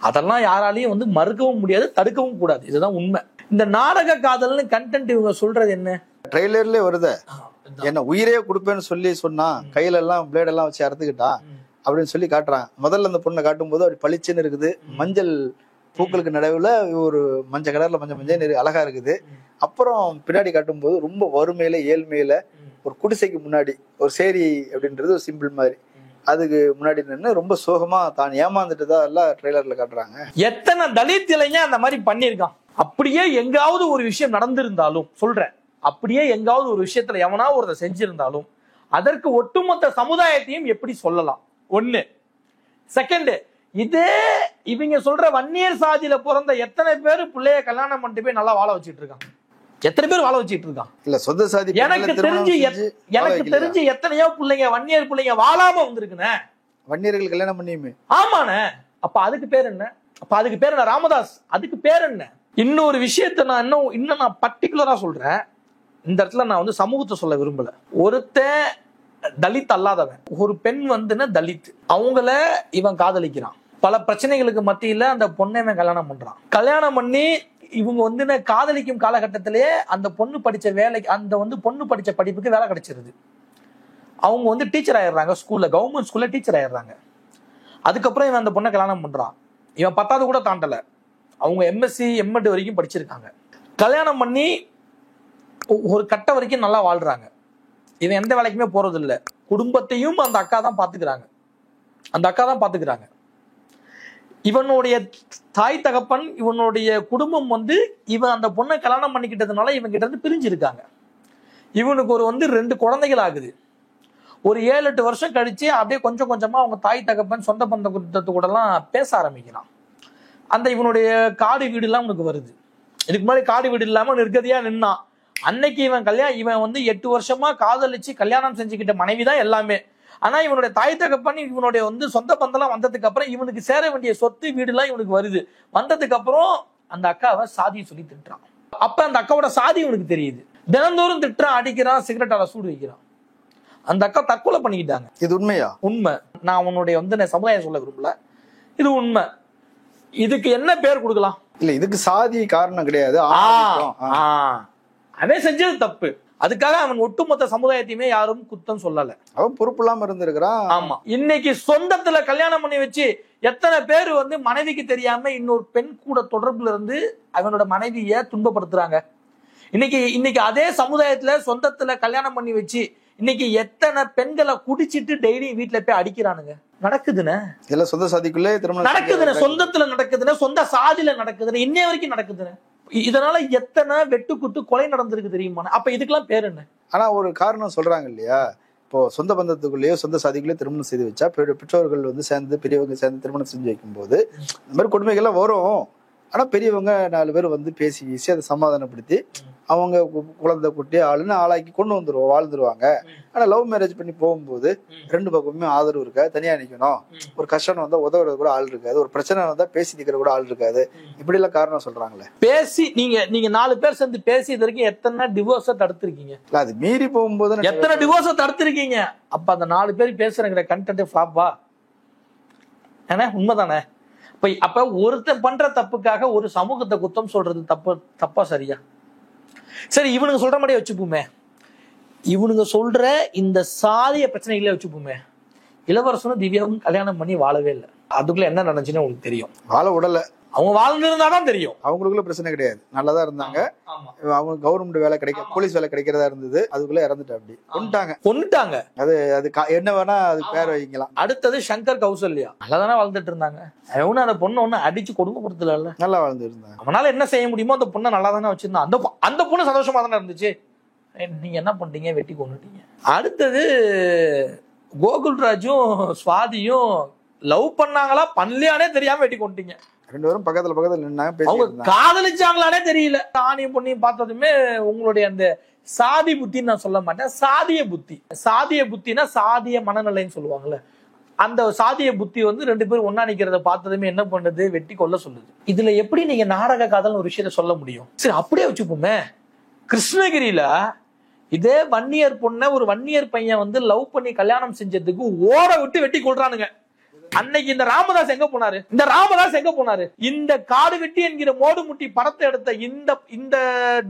அதெல்லாம் யாராலையும் வந்து மறுக்கவும் முடியாது, தடுக்கவும் கூடாது. இதுதான் உண்மை. இந்த நாடக காதல்னு கண்டென்ட் இவங்க சொல்றது என்ன? ட்ரெய்லர்ல வருத, என்ன உயிரே கொடுப்பேன்னு சொன்னா கையில எல்லாம் பிளேட் எல்லாம் வச்சு அறுத்துக்கிட்டா அப்படின்னு சொல்லி காட்டுறாங்க. முதல்ல அந்த பொண்ணை காட்டும் போது அப்படி பளிச்சுன்னு இருக்குது. மஞ்சள் பூக்களுக்கு நடுவுல ஒரு மஞ்சள் கலர்ல மஞ்சள் அழகா இருக்குது. அப்புறம் பின்னாடி காட்டும் போது ரொம்ப வறுமையில ஏழ்மையில ஒரு குடிசைக்கு முன்னாடி ஒரு சேரி அப்படின்றது ஒரு சிம்பிள் மாதிரி, அதுக்கு முன்னாடி நின்று ரொம்ப சோகமா தான் ஏமாந்துட்டு எல்லாம் ட்ரெய்லர்ல காட்டுறாங்க. எத்தனை தலித் இளைஞன் அந்த மாதிரி பண்ணிருக்கான். அப்படியே எங்காவது ஒரு விஷயம் நடந்திருந்தாலும் சொல்றேன், அப்படியே எங்காவது ஒரு விஷயத்துல எவனா ஒருத்த செஞ்சிருந்தாலும் அதற்கு ஒட்டுமொத்த சமுதாயத்தையும் எப்படி சொல்லலாம்? ஒண்ணு. செகண்ட், இதே இவங்க சொல்ற வன்னியர் சாதியில பிறந்த எத்தனை பேர் பிள்ளைய கல்யாணம் பண்ணிட்டு போய் நல்லா வாழ வச்சுட்டு இருக்கான்? எத்தனை பேர் வாழ வச்சுட்டு இருக்கான்? இல்ல சொந்த சாதி. எனக்கு தெரிஞ்சு எத்தனையோ பிள்ளைங்க வன்னியர் பிள்ளைங்க வாழாம வந்திருக்குண்ணே. வன்னியர்கள் கல்யாணம் பண்ணியுமே. ஆமாண்ணே. அப்ப அதுக்கு பேர் என்ன? ராமதாஸ். அதுக்கு பேர் என்ன? இன்னொரு விஷயத்த நான் இன்னும் நான் பர்டிகுலரா சொல்றேன். இந்த இடத்துல நான் வந்து சமூகத்தை சொல்ல விரும்பல. ஒருத்தன் தலித் அல்லாதவன், ஒரு பெண் வந்துன்னா தலித், அவங்கள இவன் காதலிக்கிறான். பல பிரச்சனைகளுக்கு மத்தியில அந்த பொண்ணை இவன் கல்யாணம் பண்றான். கல்யாணம் பண்ணி இவங்க வந்து காதலிக்கும் காலகட்டத்திலேயே அந்த பொண்ணு படிச்ச வேலைக்கு, அந்த வந்து பொண்ணு படிச்ச படிப்புக்கு வேலை கிடைச்சிருது. அவங்க வந்து டீச்சர் ஆயிடுறாங்க ஸ்கூல்ல, கவர்மெண்ட் ஸ்கூல்ல டீச்சர் ஆயிடுறாங்க. அதுக்கப்புறம் இவன் அந்த பொண்ணை கல்யாணம் பண்றான். இவன் 10வது கூட தாண்டல, அவங்க எம்எஸ்சி எம்எட் வரைக்கும் படிச்சிருக்காங்க. கல்யாணம் பண்ணி ஒரு கட்ட வரைக்கும் நல்லா வாழ்றாங்க. இவன் எந்த வேலைக்குமே போறது இல்லை. குடும்பத்தையும் அந்த அக்கா தான் பாத்துக்கிறாங்க. இவனுடைய தாய் தகப்பன், இவனுடைய குடும்பம் வந்து இவன் அந்த பொண்ணை கல்யாணம் பண்ணிக்கிட்டதுனால இவன் கிட்ட இருந்து பிரிஞ்சிருக்காங்க. இவனுக்கு ஒரு வந்து 2 குழந்தைகள் ஆகுது. ஒரு 7-8 வருஷம் கழிச்சு அப்படியே கொஞ்சம் கொஞ்சமா அவங்க தாய் தகப்பன் சொந்த பந்த குடும்பத்து கூட எல்லாம் பேச ஆரம்பிக்கிறான். அந்த இவனுடைய காடு வீடு எல்லாம் உனக்கு வருது. இதுக்கு முன்னாடி காடு வீடு இல்லாம நிர்கதியா நின்னான். அன்னைக்கு இவன் வந்து 8 வருஷமா காதலிச்சு கல்யாணம் செஞ்சுக்கிட்ட மனைவிதான் எல்லாமே. ஆனா இவனுடைய தாய் தகப்பன் இவனுடைய வந்து சொந்த பந்தெல்லாம் வந்ததுக்கு அப்புறம் இவனுக்கு சேர வேண்டிய சொத்து வீடு எல்லாம் இவனுக்கு வருது. வந்ததுக்கு அப்புறம் அந்த அக்காவை சாதியை சொல்லி திட்டுறான். அப்ப அந்த அக்காவோட சாதி இவனுக்கு தெரியுது. தினந்தோறும் திட்டுறான், அடிக்கிறான், சிகரெட்டால சூடு வைக்கிறான். அந்த அக்கா தற்கொலை பண்ணிக்கிட்டாங்க. இது உண்மையா? உண்மை. நான் உன்னுடைய வந்து சமுதாயம் சொல்ல விரும்பல, இது உண்மை. இதுக்கு என்ன பேர் கொடுக்கலாம்? இல்ல, இதுக்கு சாதி காரணம் கிடையாது. அவன் செஞ்சது தப்பு. அதுக்காக அவன் ஒட்டுமொத்த சமுதாயத்தையுமே யாரும் குத்தம் சொல்லல. அவன் பொறுப்பு இல்லாம இருந்திருக்கிறான். ஆமா. இன்னைக்கு சொந்தத்துல கல்யாணம் பண்ணி வச்சு எத்தனை பேர் வந்து மனைவிக்கு தெரியாம இன்னொரு பெண் கூட தொடர்புல இருந்து அவனோட மனைவிய துன்பப்படுத்துறாங்க. இன்னைக்கு அதே சமுதாயத்துல சொந்தத்துல கல்யாணம் பண்ணி வச்சு இன்னைக்கு எத்தனை பெண்களை குடிச்சிட்டு டெய்லி வீட்டுல போய் அடிக்கிறானுங்க. நடக்குதுன்னு இதெல்லாம் சொந்த சாதிக்குள்ளே திருமணம் நடக்குதுன்னு, சொந்தத்துல நடக்குதுன்னு, சொந்த சாதியில நடக்குதுன்னு, இன்னைய வரைக்கும் நடக்குதுன்னு. இதனால எத்தனை வெட்டுக்குத்து கொலை நடந்திருக்கு தெரியுமா? அப்ப இதுக்கெல்லாம் பேர் என்ன? ஆனா ஒரு காரணம் சொல்றாங்க இல்லையா, இப்போ சொந்த பந்தத்துக்குள்ளேயோ சொந்த சாதிக்குள்ளேயோ திருமணம் செய்து வச்சா பெற்றோர்கள் வந்து சேர்ந்து பெரியவங்க சேர்ந்து திருமணம் செஞ்சு வைக்கும் போது இந்த மாதிரி கொடுமைகள்லாம் வரும். ஆனா பெரியவங்க 4 பேர் வந்து பேசி பேசி அதை சமாதானப்படுத்தி அவங்க குழந்தை குட்டி ஆளுன்னு ஆளாக்கி கொண்டு வாழ்ந்துருவாங்க. ஆனா லவ் மேரேஜ் பண்ணி போகும்போது 2 பக்கமுமே ஆதரவு இருக்காது, தனியா நிக்கணும். ஒரு கஷ்டம் வந்தா உதவுறது கூட ஆள் இருக்காது, ஒரு பிரச்சனை வந்தா பேசி நிக்கிற கூட ஆள் இருக்காது. இப்படி எல்லாம் காரணம் சொல்றாங்களே. பேசி நீங்க 4 பேர் சேர்ந்து பேசி இது வரைக்கும் எத்தனை டிவோர்ஸ தடுத்திருக்கீங்க? அது மீறி போகும்போது எத்தனை டிவோர்ஸ தடுத்திருக்கீங்க? அப்ப அந்த 4 பேர் பேசுறங்கிற கண்டென்ட் ஃபிளாப்பா? ஏன்னா உண்மைதானே? அப்ப ஒருத்தன் பண்ற தப்புக்காக ஒரு சமூகத்தை குத்தம் சொல்றது தப்பா சரியா? சரி, இவனுங்க சொல்ற மாதிரியே வச்சுப்போமே, இவனுங்க சொல்ற இந்த சாதிய பிரச்சனைகளே வச்சுப்போமே. இளவரசனும் திவ்யாவும் கல்யாணம் பண்ணி வாழவே இல்லை. அதுக்குள்ள என்ன நடந்துச்சுன்னு உங்களுக்கு தெரியும். வாழ விடல. அவங்க வாழ்ந்துருந்தாதான் தெரியும். அவங்களுக்குள்ள பிரச்சனை கிடையாது, நல்லாதான் இருந்தாங்க. அவங்க கவர்மெண்ட் வேலை போலீஸ் வேலை கிடைக்கிறதா இருந்தது, அதுக்குள்ள இறந்துட்டா. அப்படி கொண்டுட்டாங்க. அது என்ன வேணா அதுக்கு பேர் வைக்கலாம். அடுத்தது சங்கர் கௌசல்யா நல்லாதானே வாழ்ந்துட்டு இருந்தாங்க. அவனு அந்த பொண்ணு ஒண்ணு அடிச்சு கொடுமைப்படுத்தல, நல்லா வாழ்ந்து இருந்தாங்க. அவனால என்ன செய்ய முடியுமோ அந்த பொண்ணை நல்லா தானே வச்சிருந்தான். அந்த பொண்ணு சந்தோஷமா தானே இருந்துச்சு. நீங்க என்ன பண்றீங்க? வெட்டி கொண்டுட்டீங்க. அடுத்தது கோகுல்ராஜும் சுவாதியும் லவ் பண்ணாங்களா பண்ணலையானே தெரியாம வெட்டி கொண்டுட்டீங்க. 2 பேரும் பக்கத்துல நின்னாங்க, அவங்க காதலிச்சாங்களானே தெரியல. ஆணையும் பொண்ணையும் பார்த்ததுமே உங்களுடைய அந்த சாதி புத்தின்னு நான் சொல்ல மாட்டேன், சாதிய புத்தி. சாதிய புத்தினா சாதிய மனநிலைன்னு சொல்லுவாங்கல்ல, அந்த சாதிய புத்தி வந்து 2 பேரும் ஒன்னா நிக்கிறத பார்த்ததுமே என்ன பண்ணுது? வெட்டி கொல்ல சொல்லுது. இதுல எப்படி நீங்க நாடக காதல்னு ஒரு விஷயத்த சொல்ல முடியும்? சரி, அப்படியே வச்சுப்போமே. கிருஷ்ணகிரியில இதே வன்னியர் பொண்ண ஒரு வன்னியர் பையன் வந்து லவ் பண்ணி கல்யாணம் செஞ்சதுக்கு ஓட விட்டு வெட்டி கொள்றானுங்க. அன்னைக்கு இந்த ராமதாஸ் எங்க போனாரு? இந்த காடு வெட்டி என்கிற மோடு முட்டி படத்தை எடுத்த இந்த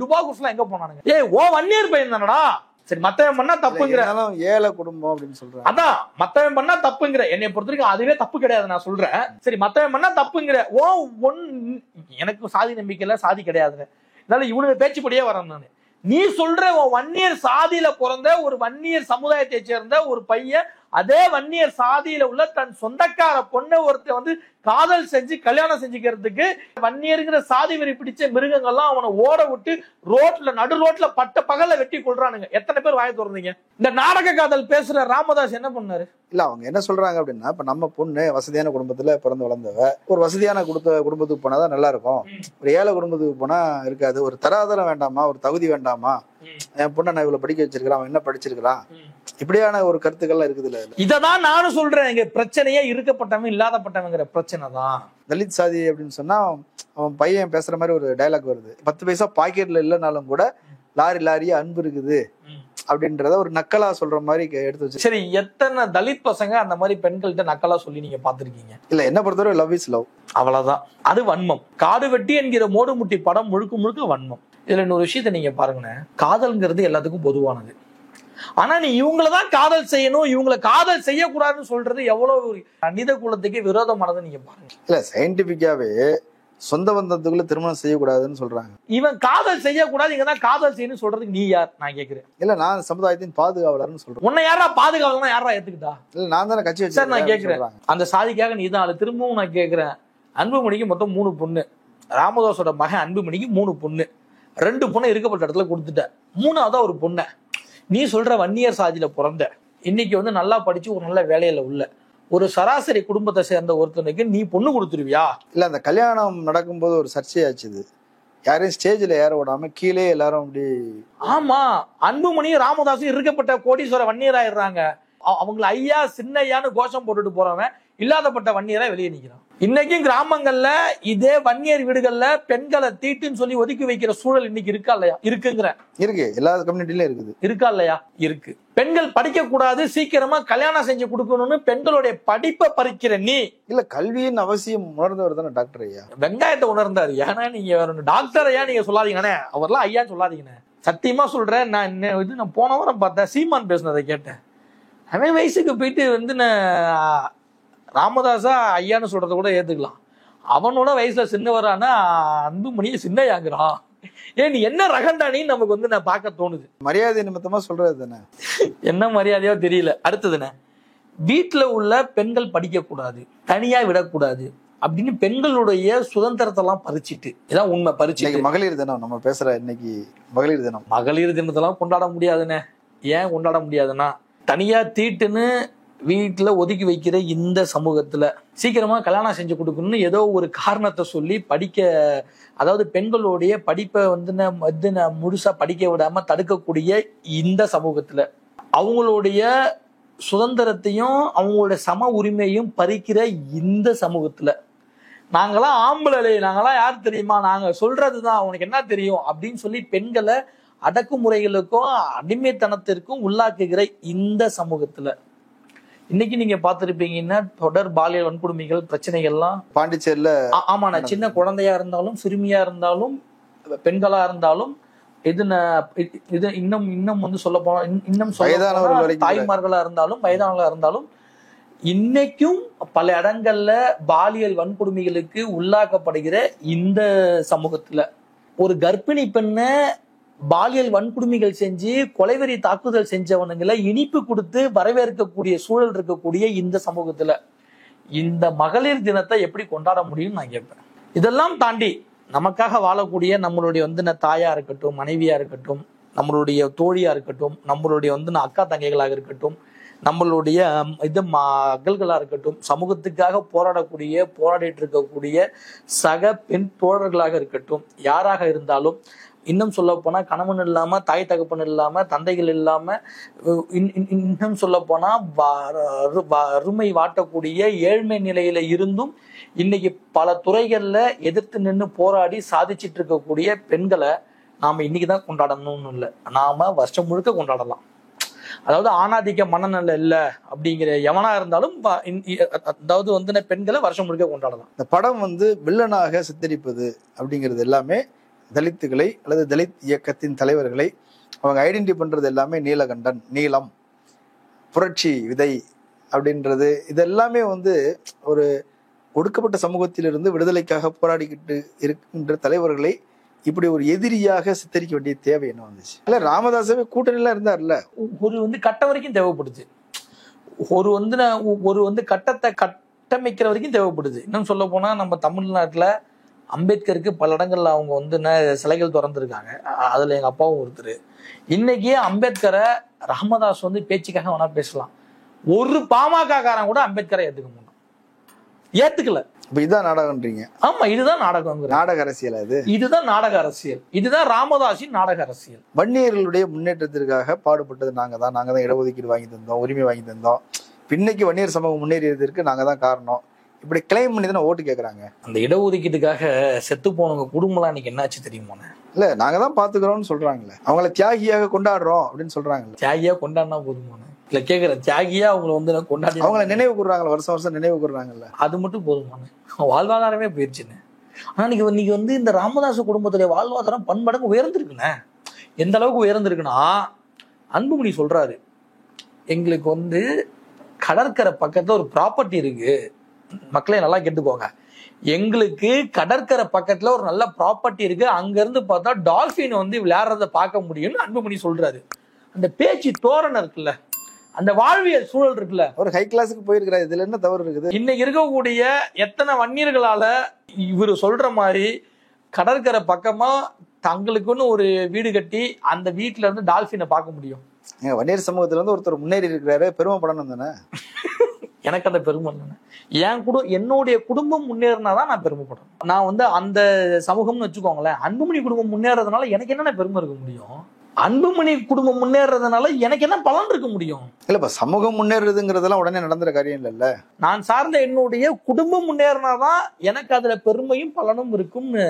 டுபாகுஸ்லாம் எங்க போனானுங்க? ஓ வன்னியர் பையன் தானடா. சரி, மத்தவன் பண்ணா தப்புங்கிற, ஏழை குடும்பம் அப்படின்னு சொல்றேன். அதான் மத்தவன் பண்ணா தப்புங்கிற. என்னை பொறுத்த வரைக்கும் அதுவே தப்பு கிடையாது நான் சொல்றேன். சரி, மத்தவன் பண்ணா தப்புங்கிற. எனக்கு சாதி நம்பிக்கை இல்ல, சாதி கிடையாதுன்னு. அதனால இவனுக்கு பேச்சுப்படியே வரேன் நானு. நீ சொல்ற வன்னியர் சாதியில பிறந்த ஒரு வன்னியர் சமுதாயத்தை சேர்ந்த ஒரு பையன் அதே வன்னியர் சாதியில உள்ள தன் சொந்தக்கார பொண்ணை ஒருத்தர் வந்து காதல் செஞ்சு கல்யாணம் செஞ்சுக்கிறதுக்கு வன்னியருங்கிற சாதி வெறி பிடிச்ச மிருகங்கள்லாம் அவனை ஓட விட்டு நடு ரோட்ல பட்ட பகல்ல வெட்டி கொள்றானுங்க. எத்தனை பேர் வாய திறந்தீங்க? இந்த நாடக காதல் பேசுற ராமதாஸ் என்ன பண்ணாரு? இல்ல, அவங்க என்ன சொல்றாங்க அப்படின்னா, இப்ப நம்ம பொண்ணு வசதியான குடும்பத்துல பிறந்து வளர்ந்தவ, ஒரு வசதியான குடும்பத்துக்கு போனாதான் நல்லா இருக்கும், ஒரு ஏழை குடும்பத்துக்கு போனா இருக்காது, ஒரு தராதரம் வேண்டாமா, ஒரு தகுதி வேண்டாமா, என் பொண்ணை நான் இவ்வளவு படிக்க வச்சிருக்கிறான், அவன் என்ன படிச்சிருக்கிறான், இப்படியான ஒரு கருத்துக்கள்லாம் இருக்குது. இததான் நானும் சொல்றேன். இங்க பிரச்சனையே இருக்கப்பட்டவன் இல்லாதப்பட்டவங்கிற பிரச்சனை தான். தலித் சாதி அப்படின்னு சொன்னா அவன் பையன் பேசுற மாதிரி ஒரு டைலாக் வருது. 10 பைசா பாக்கெட்ல இல்லைனாலும் கூட லாரியா அன்பு இருக்குது அப்படின்றத ஒரு நக்கலா சொல்ற மாதிரி எடுத்து வச்சு. சரி, எத்தனை தலித் பசங்க அந்த மாதிரி பெண்கள்கிட்ட நக்கலா சொல்லி நீங்க பாத்திருக்கீங்க? இல்ல, என்ன பொறுத்தவரை லவ் இஸ் லவ், அவ்வளவுதான். அது வன்மம். காடு வெட்டி என்கிற மோடு முட்டி படம் முழுக்க வன்மம். இதுல இன்னொரு விஷயத்த நீங்க பாருங்க, காதல்ங்கிறது எல்லாத்துக்கும் பொதுவானது. ஆனா நீ இவங்களதான் காதல் செய்யணும், இவங்களை காதல் செய்யக்கூடாதுன்னு சொல்றது எவ்வளவு மனித குலத்துக்கு விரோதமானது நீங்க பாருங்க. இல்ல, சயின்டிபிக்காவே சொந்த பந்தத்துக்குள்ள திருமணம் செய்யக்கூடாதுன்னு சொல்றாங்க. இவன் காதல் செய்யக்கூடாது, இங்கதான் காதல் செய்யணும் சொல்றதுக்கு நீ யார்? நான் கேக்குறேன். இல்ல, நான் சமுதாயத்தின் பாதுகாவலர்னு சொல்றேன். உன்னை யாரா பாதுகாவலர்னா யாரா ஏத்துக்கிட்டா? இல்ல, நான் தானே கட்சி வச்சு. சார், நான் கேக்குறேன், அந்த சாதிக்காக நீ தான். அது திரும்பவும் நான் கேக்குறேன். அன்புமணிக்கு மொத்தம் 3 பொண்ணு, ராமதாஸோட மகன் அன்புமணிக்கு 3 பொண்ணு, 2 பொண்ணை இருக்கப்பட்ட இடத்துல கொடுத்துட்ட, 3ஆவதா ஒரு பொண்ணை நீ சொல்ற வன்னியர் சாதியில பிறந்த, இன்னைக்கு வந்து நல்லா படிச்சு ஒரு நல்ல வேலையில உள்ள ஒரு சராசரி குடும்பத்தை சேர்ந்த ஒருத்தனுக்கு நீ பொண்ணு கொடுத்துருவியா? இல்ல, அந்த கல்யாணம் நடக்கும்போது ஒரு சர்ச்சையாச்சுது, யாரையும் ஸ்டேஜ்ல ஏற விடாம கீழே எல்லாரும் அப்படி. ஆமா, அன்புமணியும் ராமதாசும் இருக்கப்பட்ட கோடீஸ்வர வன்னியர் ஆயிடுறாங்க. அவங்களை ஐயா சின்ன ஐயான்னு கோஷம் போட்டுட்டு போறவன் இல்லாதப்பட்ட வன்னியரா வெளியே நிக்கிறான். இன்னைக்கும் கிராமங்கள்ல இதே வன்னியர் வீடுகள்ல பெண்களை தீட்டுன்னு சொல்லி ஒதுக்கி வைக்கிற சூழல் இன்னைக்கு இருக்கா இல்லையா? இருக்குங்கிற இருக்கு, எல்லா கம்யூனிட்டிலயும் இருக்குது. இருக்கா இல்லையா? இருக்கு. பெண்கள் படிக்க கூடாது, சீக்கிரமா கல்யாணம் செஞ்சு கொடுக்கணும்னு பெண்களுடைய படிப்பை பறிக்கிற நீ. இல்ல, கல்வியின் அவசியம் உணர்ந்தவர் தானே டாக்டர் ஐயா. வெங்காயத்தை உணர்ந்தாரு. ஏன்னா நீங்க டாக்டர் ஐயா நீங்க சொல்லாதீங்கண்ணே, அவர்லாம் ஐயான்னு சொல்லாதீங்கண்ணே. சத்தியமா சொல்றேன். நான் போன வாரம் பார்த்தேன், சீமான் பேசுனதை கேட்டேன். அவன் வயசுக்கு போயிட்டு வந்து நான் ராமதாஸா ஐயான்னு சொல்றத கூட ஏத்துக்கலாம். அவனோட வயசுல சின்னவரானா அன்புமணியை சின்னையாங்கிறான். நீ என்ன ரகண்டானின்னு நமக்கு வந்து நான் பார்க்க தோணுது. மரியாதை நிமித்தமா சொல்றது தானே. என்ன மரியாதையோ தெரியல. அடுத்ததுண்ணே, வீட்டுல உள்ள பெண்கள் படிக்க கூடாது, தனியா விடக்கூடாது அப்படின்னு பெண்களுடைய சுதந்திரத்தை எல்லாம் பறிச்சிட்டு, இதான் உண்மை, பறிச்சு. மகளிர் தினம் நம்ம பேசுற இன்னைக்கு மகளிர் தினம். மகளிர் தினத்தெல்லாம் கொண்டாட முடியாதுண்ணே. ஏன் கொண்டாட முடியாதுன்னா, தனியா தீட்டுன்னு வீட்டுல ஒதுக்கி வைக்கிற இந்த சமூகத்துல சீக்கிரமா கல்யாணம் செஞ்சு கொடுக்கணும்னு ஏதோ ஒரு காரணத்தை சொல்லி படிக்க, அதாவது பெண்களுடைய படிப்பை வந்து முழுசா படிக்க விடாம தடுக்கக்கூடிய இந்த சமூகத்துல அவங்களுடைய சுதந்திரத்தையும் அவங்களுடைய சம உரிமையும் பறிக்கிற இந்த சமூகத்துல நாங்களாம் ஆம்பளை, நாங்களாம் யார் தெரியுமா, நாங்க சொல்றதுதான் உனக்கு என்ன தெரியும் அப்படின்னு சொல்லி பெண்களை அடக்குமுறைகளுக்கும் அடிமைத்தனத்திற்கும் உள்ளாக்குகிற இந்த சமூகத்துல இன்னைக்கு நீங்க பாத்துருப்பீங்கன்னா தொடர் பாலியல் வன்கொடுமைகள் பிரச்சனைகள்லாம் பாண்டிச்சேரியில. ஆமாண்ணா, சின்ன குழந்தையா இருந்தாலும் சிறுமியா இருந்தாலும் பெண்களா இருந்தாலும் இது இன்னும் வந்து சொல்ல போனா இன்னும் தாய்மார்களா இருந்தாலும் வயதானவர்களா இருந்தாலும் இன்னைக்கும் பல இடங்கள்ல பாலியல் வன்கொடுமைகளுக்கு உள்ளாக்கப்படுகிற இந்த சமூகத்துல ஒரு கர்ப்பிணி பெண்ணை பாலியல் வன்கொடுமைகள் செஞ்சு கொலைவெறி தாக்குதல் செஞ்சவனுங்களை இனிப்பு கொடுத்து வரவேற்கக்கூடிய சூழல் இருக்கக்கூடிய இந்த சமூகத்துல இந்த மகளிர் தினத்தை எப்படி கொண்டாட முடியும்னு நான் கேட்பேன். இதெல்லாம் தாண்டி நமக்காக வாழக்கூடிய நம்மளுடைய வந்து தாயா இருக்கட்டும், மனைவியா இருக்கட்டும், நம்மளுடைய தோழியா இருக்கட்டும், நம்மளுடைய வந்து அக்கா தங்கைகளாக இருக்கட்டும், நம்மளுடைய மகள்களா இருக்கட்டும், சமூகத்துக்காக போராடிட்டு இருக்கக்கூடிய சக பெண் தோழர்களாக இருக்கட்டும், யாராக இருந்தாலும், இன்னும் சொல்ல போனா கணவன் இல்லாம தாய் தகப்பன் இல்லாம தந்தைகள் இல்லாம இன்னும் சொல்ல போனா வறுமை வாட்டக்கூடிய ஏழ்மை நிலையில இருந்தும் இன்னைக்கு பல துறைகள்ல எதிர்த்து நின்று போராடி சாதிச்சிட்டு இருக்கக்கூடிய பெண்களை நாம இன்னைக்குதான் கொண்டாடணும்னு இல்லை, நாம வருஷம் முழுக்க கொண்டாடலாம். அதாவது ஆணாதிக்க மனநல இல்ல அப்படிங்கிற எவனா இருந்தாலும் அதாவது வந்து பெண்களை வருஷம் முழுக்க கொண்டாடலாம். இந்த படம் வந்து வில்லனாக சித்தரிப்பது அப்படிங்கிறது எல்லாமே தலித்துகளை அல்லது தலித் இயக்கத்தின் தலைவர்களை அவங்க ஐடென்டி பண்றது எல்லாமே நீலகண்டன், நீலம், புரட்சி விதை அப்படின்றது. இது எல்லாமே வந்து ஒரு ஒடுக்கப்பட்ட சமூகத்திலிருந்து விடுதலைக்காக போராடிக்கிட்டு இருக்கின்ற தலைவர்களை இப்படி ஒரு எதிரியாக சித்தரிக்க வேண்டிய தேவை என்ன வந்துச்சு? இல்ல ராமதாசவே கூட்டணியில இருந்தார்ல, ஒரு வந்து கட்ட வரைக்கும் தேவைப்படுது, ஒரு வந்து கட்டத்தை கட்டமைக்கிற வரைக்கும் தேவைப்படுது. இன்னும் சொல்ல போனா நம்ம தமிழ்நாட்டுல அம்பேத்கருக்கு பல இடங்கள்ல அவங்க வந்து சிலைகள் திறந்துருக்காங்க. அதுல எங்க அப்பாவும் ஒருத்தர். இன்னைக்கு அம்பேத்கரை ராமதாஸ் வந்து பேச்சுக்காக வேணா பேசலாம், ஒரு பாமக காரன் கூட அம்பேத்கரை ஏத்துக்க முடியும், ஏத்துக்கல. இதுதான் நாடகம்ன்றீங்க? ஆமா, இதுதான் நாடகம். நாடக அரசியல் அது. இதுதான் நாடக அரசியல், இதுதான் ராமதாஸின் நாடக அரசியல். வன்னியர்களுடைய முன்னேற்றத்திற்காக பாடுபட்டது நாங்க தான் இடஒதுக்கீடு வாங்கி தந்தோம், உரிமை வாங்கி தந்தோம், இன்னைக்கு வன்னியர் சமூகம் முன்னேறியதற்கு நாங்க தான் காரணம், இப்படி கிளைம் பண்ணி தானே ஓட்டு கேட்கறாங்க. அந்த இடஒதுக்கீட்டுக்காக செத்து போனவங்க குடும்பம்லாம் இன்னைக்கு என்னாச்சு தெரியுமா? இல்ல நாங்க தான் பாத்துக்கிறோம்னு சொல்றாங்கல்ல, அவங்கள தியாகியாக கொண்டாடுறோம் அப்படின்னு சொல்றாங்கல்ல. தியாகியா கொண்டாடினா போதுமான இல்ல கேக்குறேன், தியாகியா அவங்களை வந்து கொண்டாடி அவங்கள நினைவு கூறுறாங்களா, வருஷம் வருஷம் நினைவு கூறுறாங்கல்ல, அது மட்டும் போதுமான வாழ்வாதாரமே போயிடுச்சுன்னு. ஆனா இன்னைக்கு வந்து இந்த ராமதாஸ் குடும்பத்துடைய வாழ்வாதாரம் பன்மடங்கு உயர்ந்திருக்குண்ணே. எந்த அளவுக்கு உயர்ந்திருக்குன்னா, அன்புமணி சொல்றாரு, எங்களுக்கு வந்து கடற்கரை பக்கத்துல ஒரு ப்ராப்பர்ட்டி இருக்கு, மக்களே நல்லா கேட்டுக்கோங்க, எங்களுக்கு கடற்கரை பக்கத்துல ஒரு நல்ல ப்ராப்பர்ட்டி இருக்கு, அங்க இருந்து பார்த்தா டால்பின் வந்து விளையாடுறத பார்க்க முடியும்னு அன்புமணி சொல்றாரு. அந்த பேச்சு தோரணை இருக்குல்ல, அந்த வாழ்வியல் சூழல் இருக்குல்ல, ஒரு ஹை கிளாஸுக்கு போயிருக்கிறாரு. இதுல என்ன தவறு இருக்குது? இன்னைக்கு இருக்கக்கூடிய எத்தனை வன்னியர்களால இவரு சொல்ற மாதிரி கடற்கரை பக்கமா தங்களுக்குன்னு ஒரு வீடு கட்டி அந்த வீட்டுல இருந்து டால்பினை பார்க்க முடியும்? வன்னியர் சமூகத்துல இருந்து ஒருத்தர் முன்னேறி இருக்கிறாரு, பெருமைப்படணும் தானே. எனக்கு அந்த பெருமை இல்லைன்னு, என்னுடைய குடும்பம் முன்னேறினாதான் நான் பெருமைப்படணும். நான் வந்து அந்த சமூகம்னு வச்சுக்கோங்களேன், அன்புமணி குடும்பம் முன்னேறதுனால எனக்கு என்ன பெருமை இருக்க முடியும்? அன்புமணி குடும்பம் முன்னேறதுனால எனக்கு என்ன பலன் இருக்க முடியும்? இல்லப்பா, சமூகம் முன்னேறதுங்கிறதெல்லாம் உடனே நடந்துற காரியம் இல்லைல்ல. நான் சார்ந்த என்னுடைய குடும்பம் முன்னேறினாதான் எனக்கு அதுல பெருமையும் பலனும் இருக்கும்னு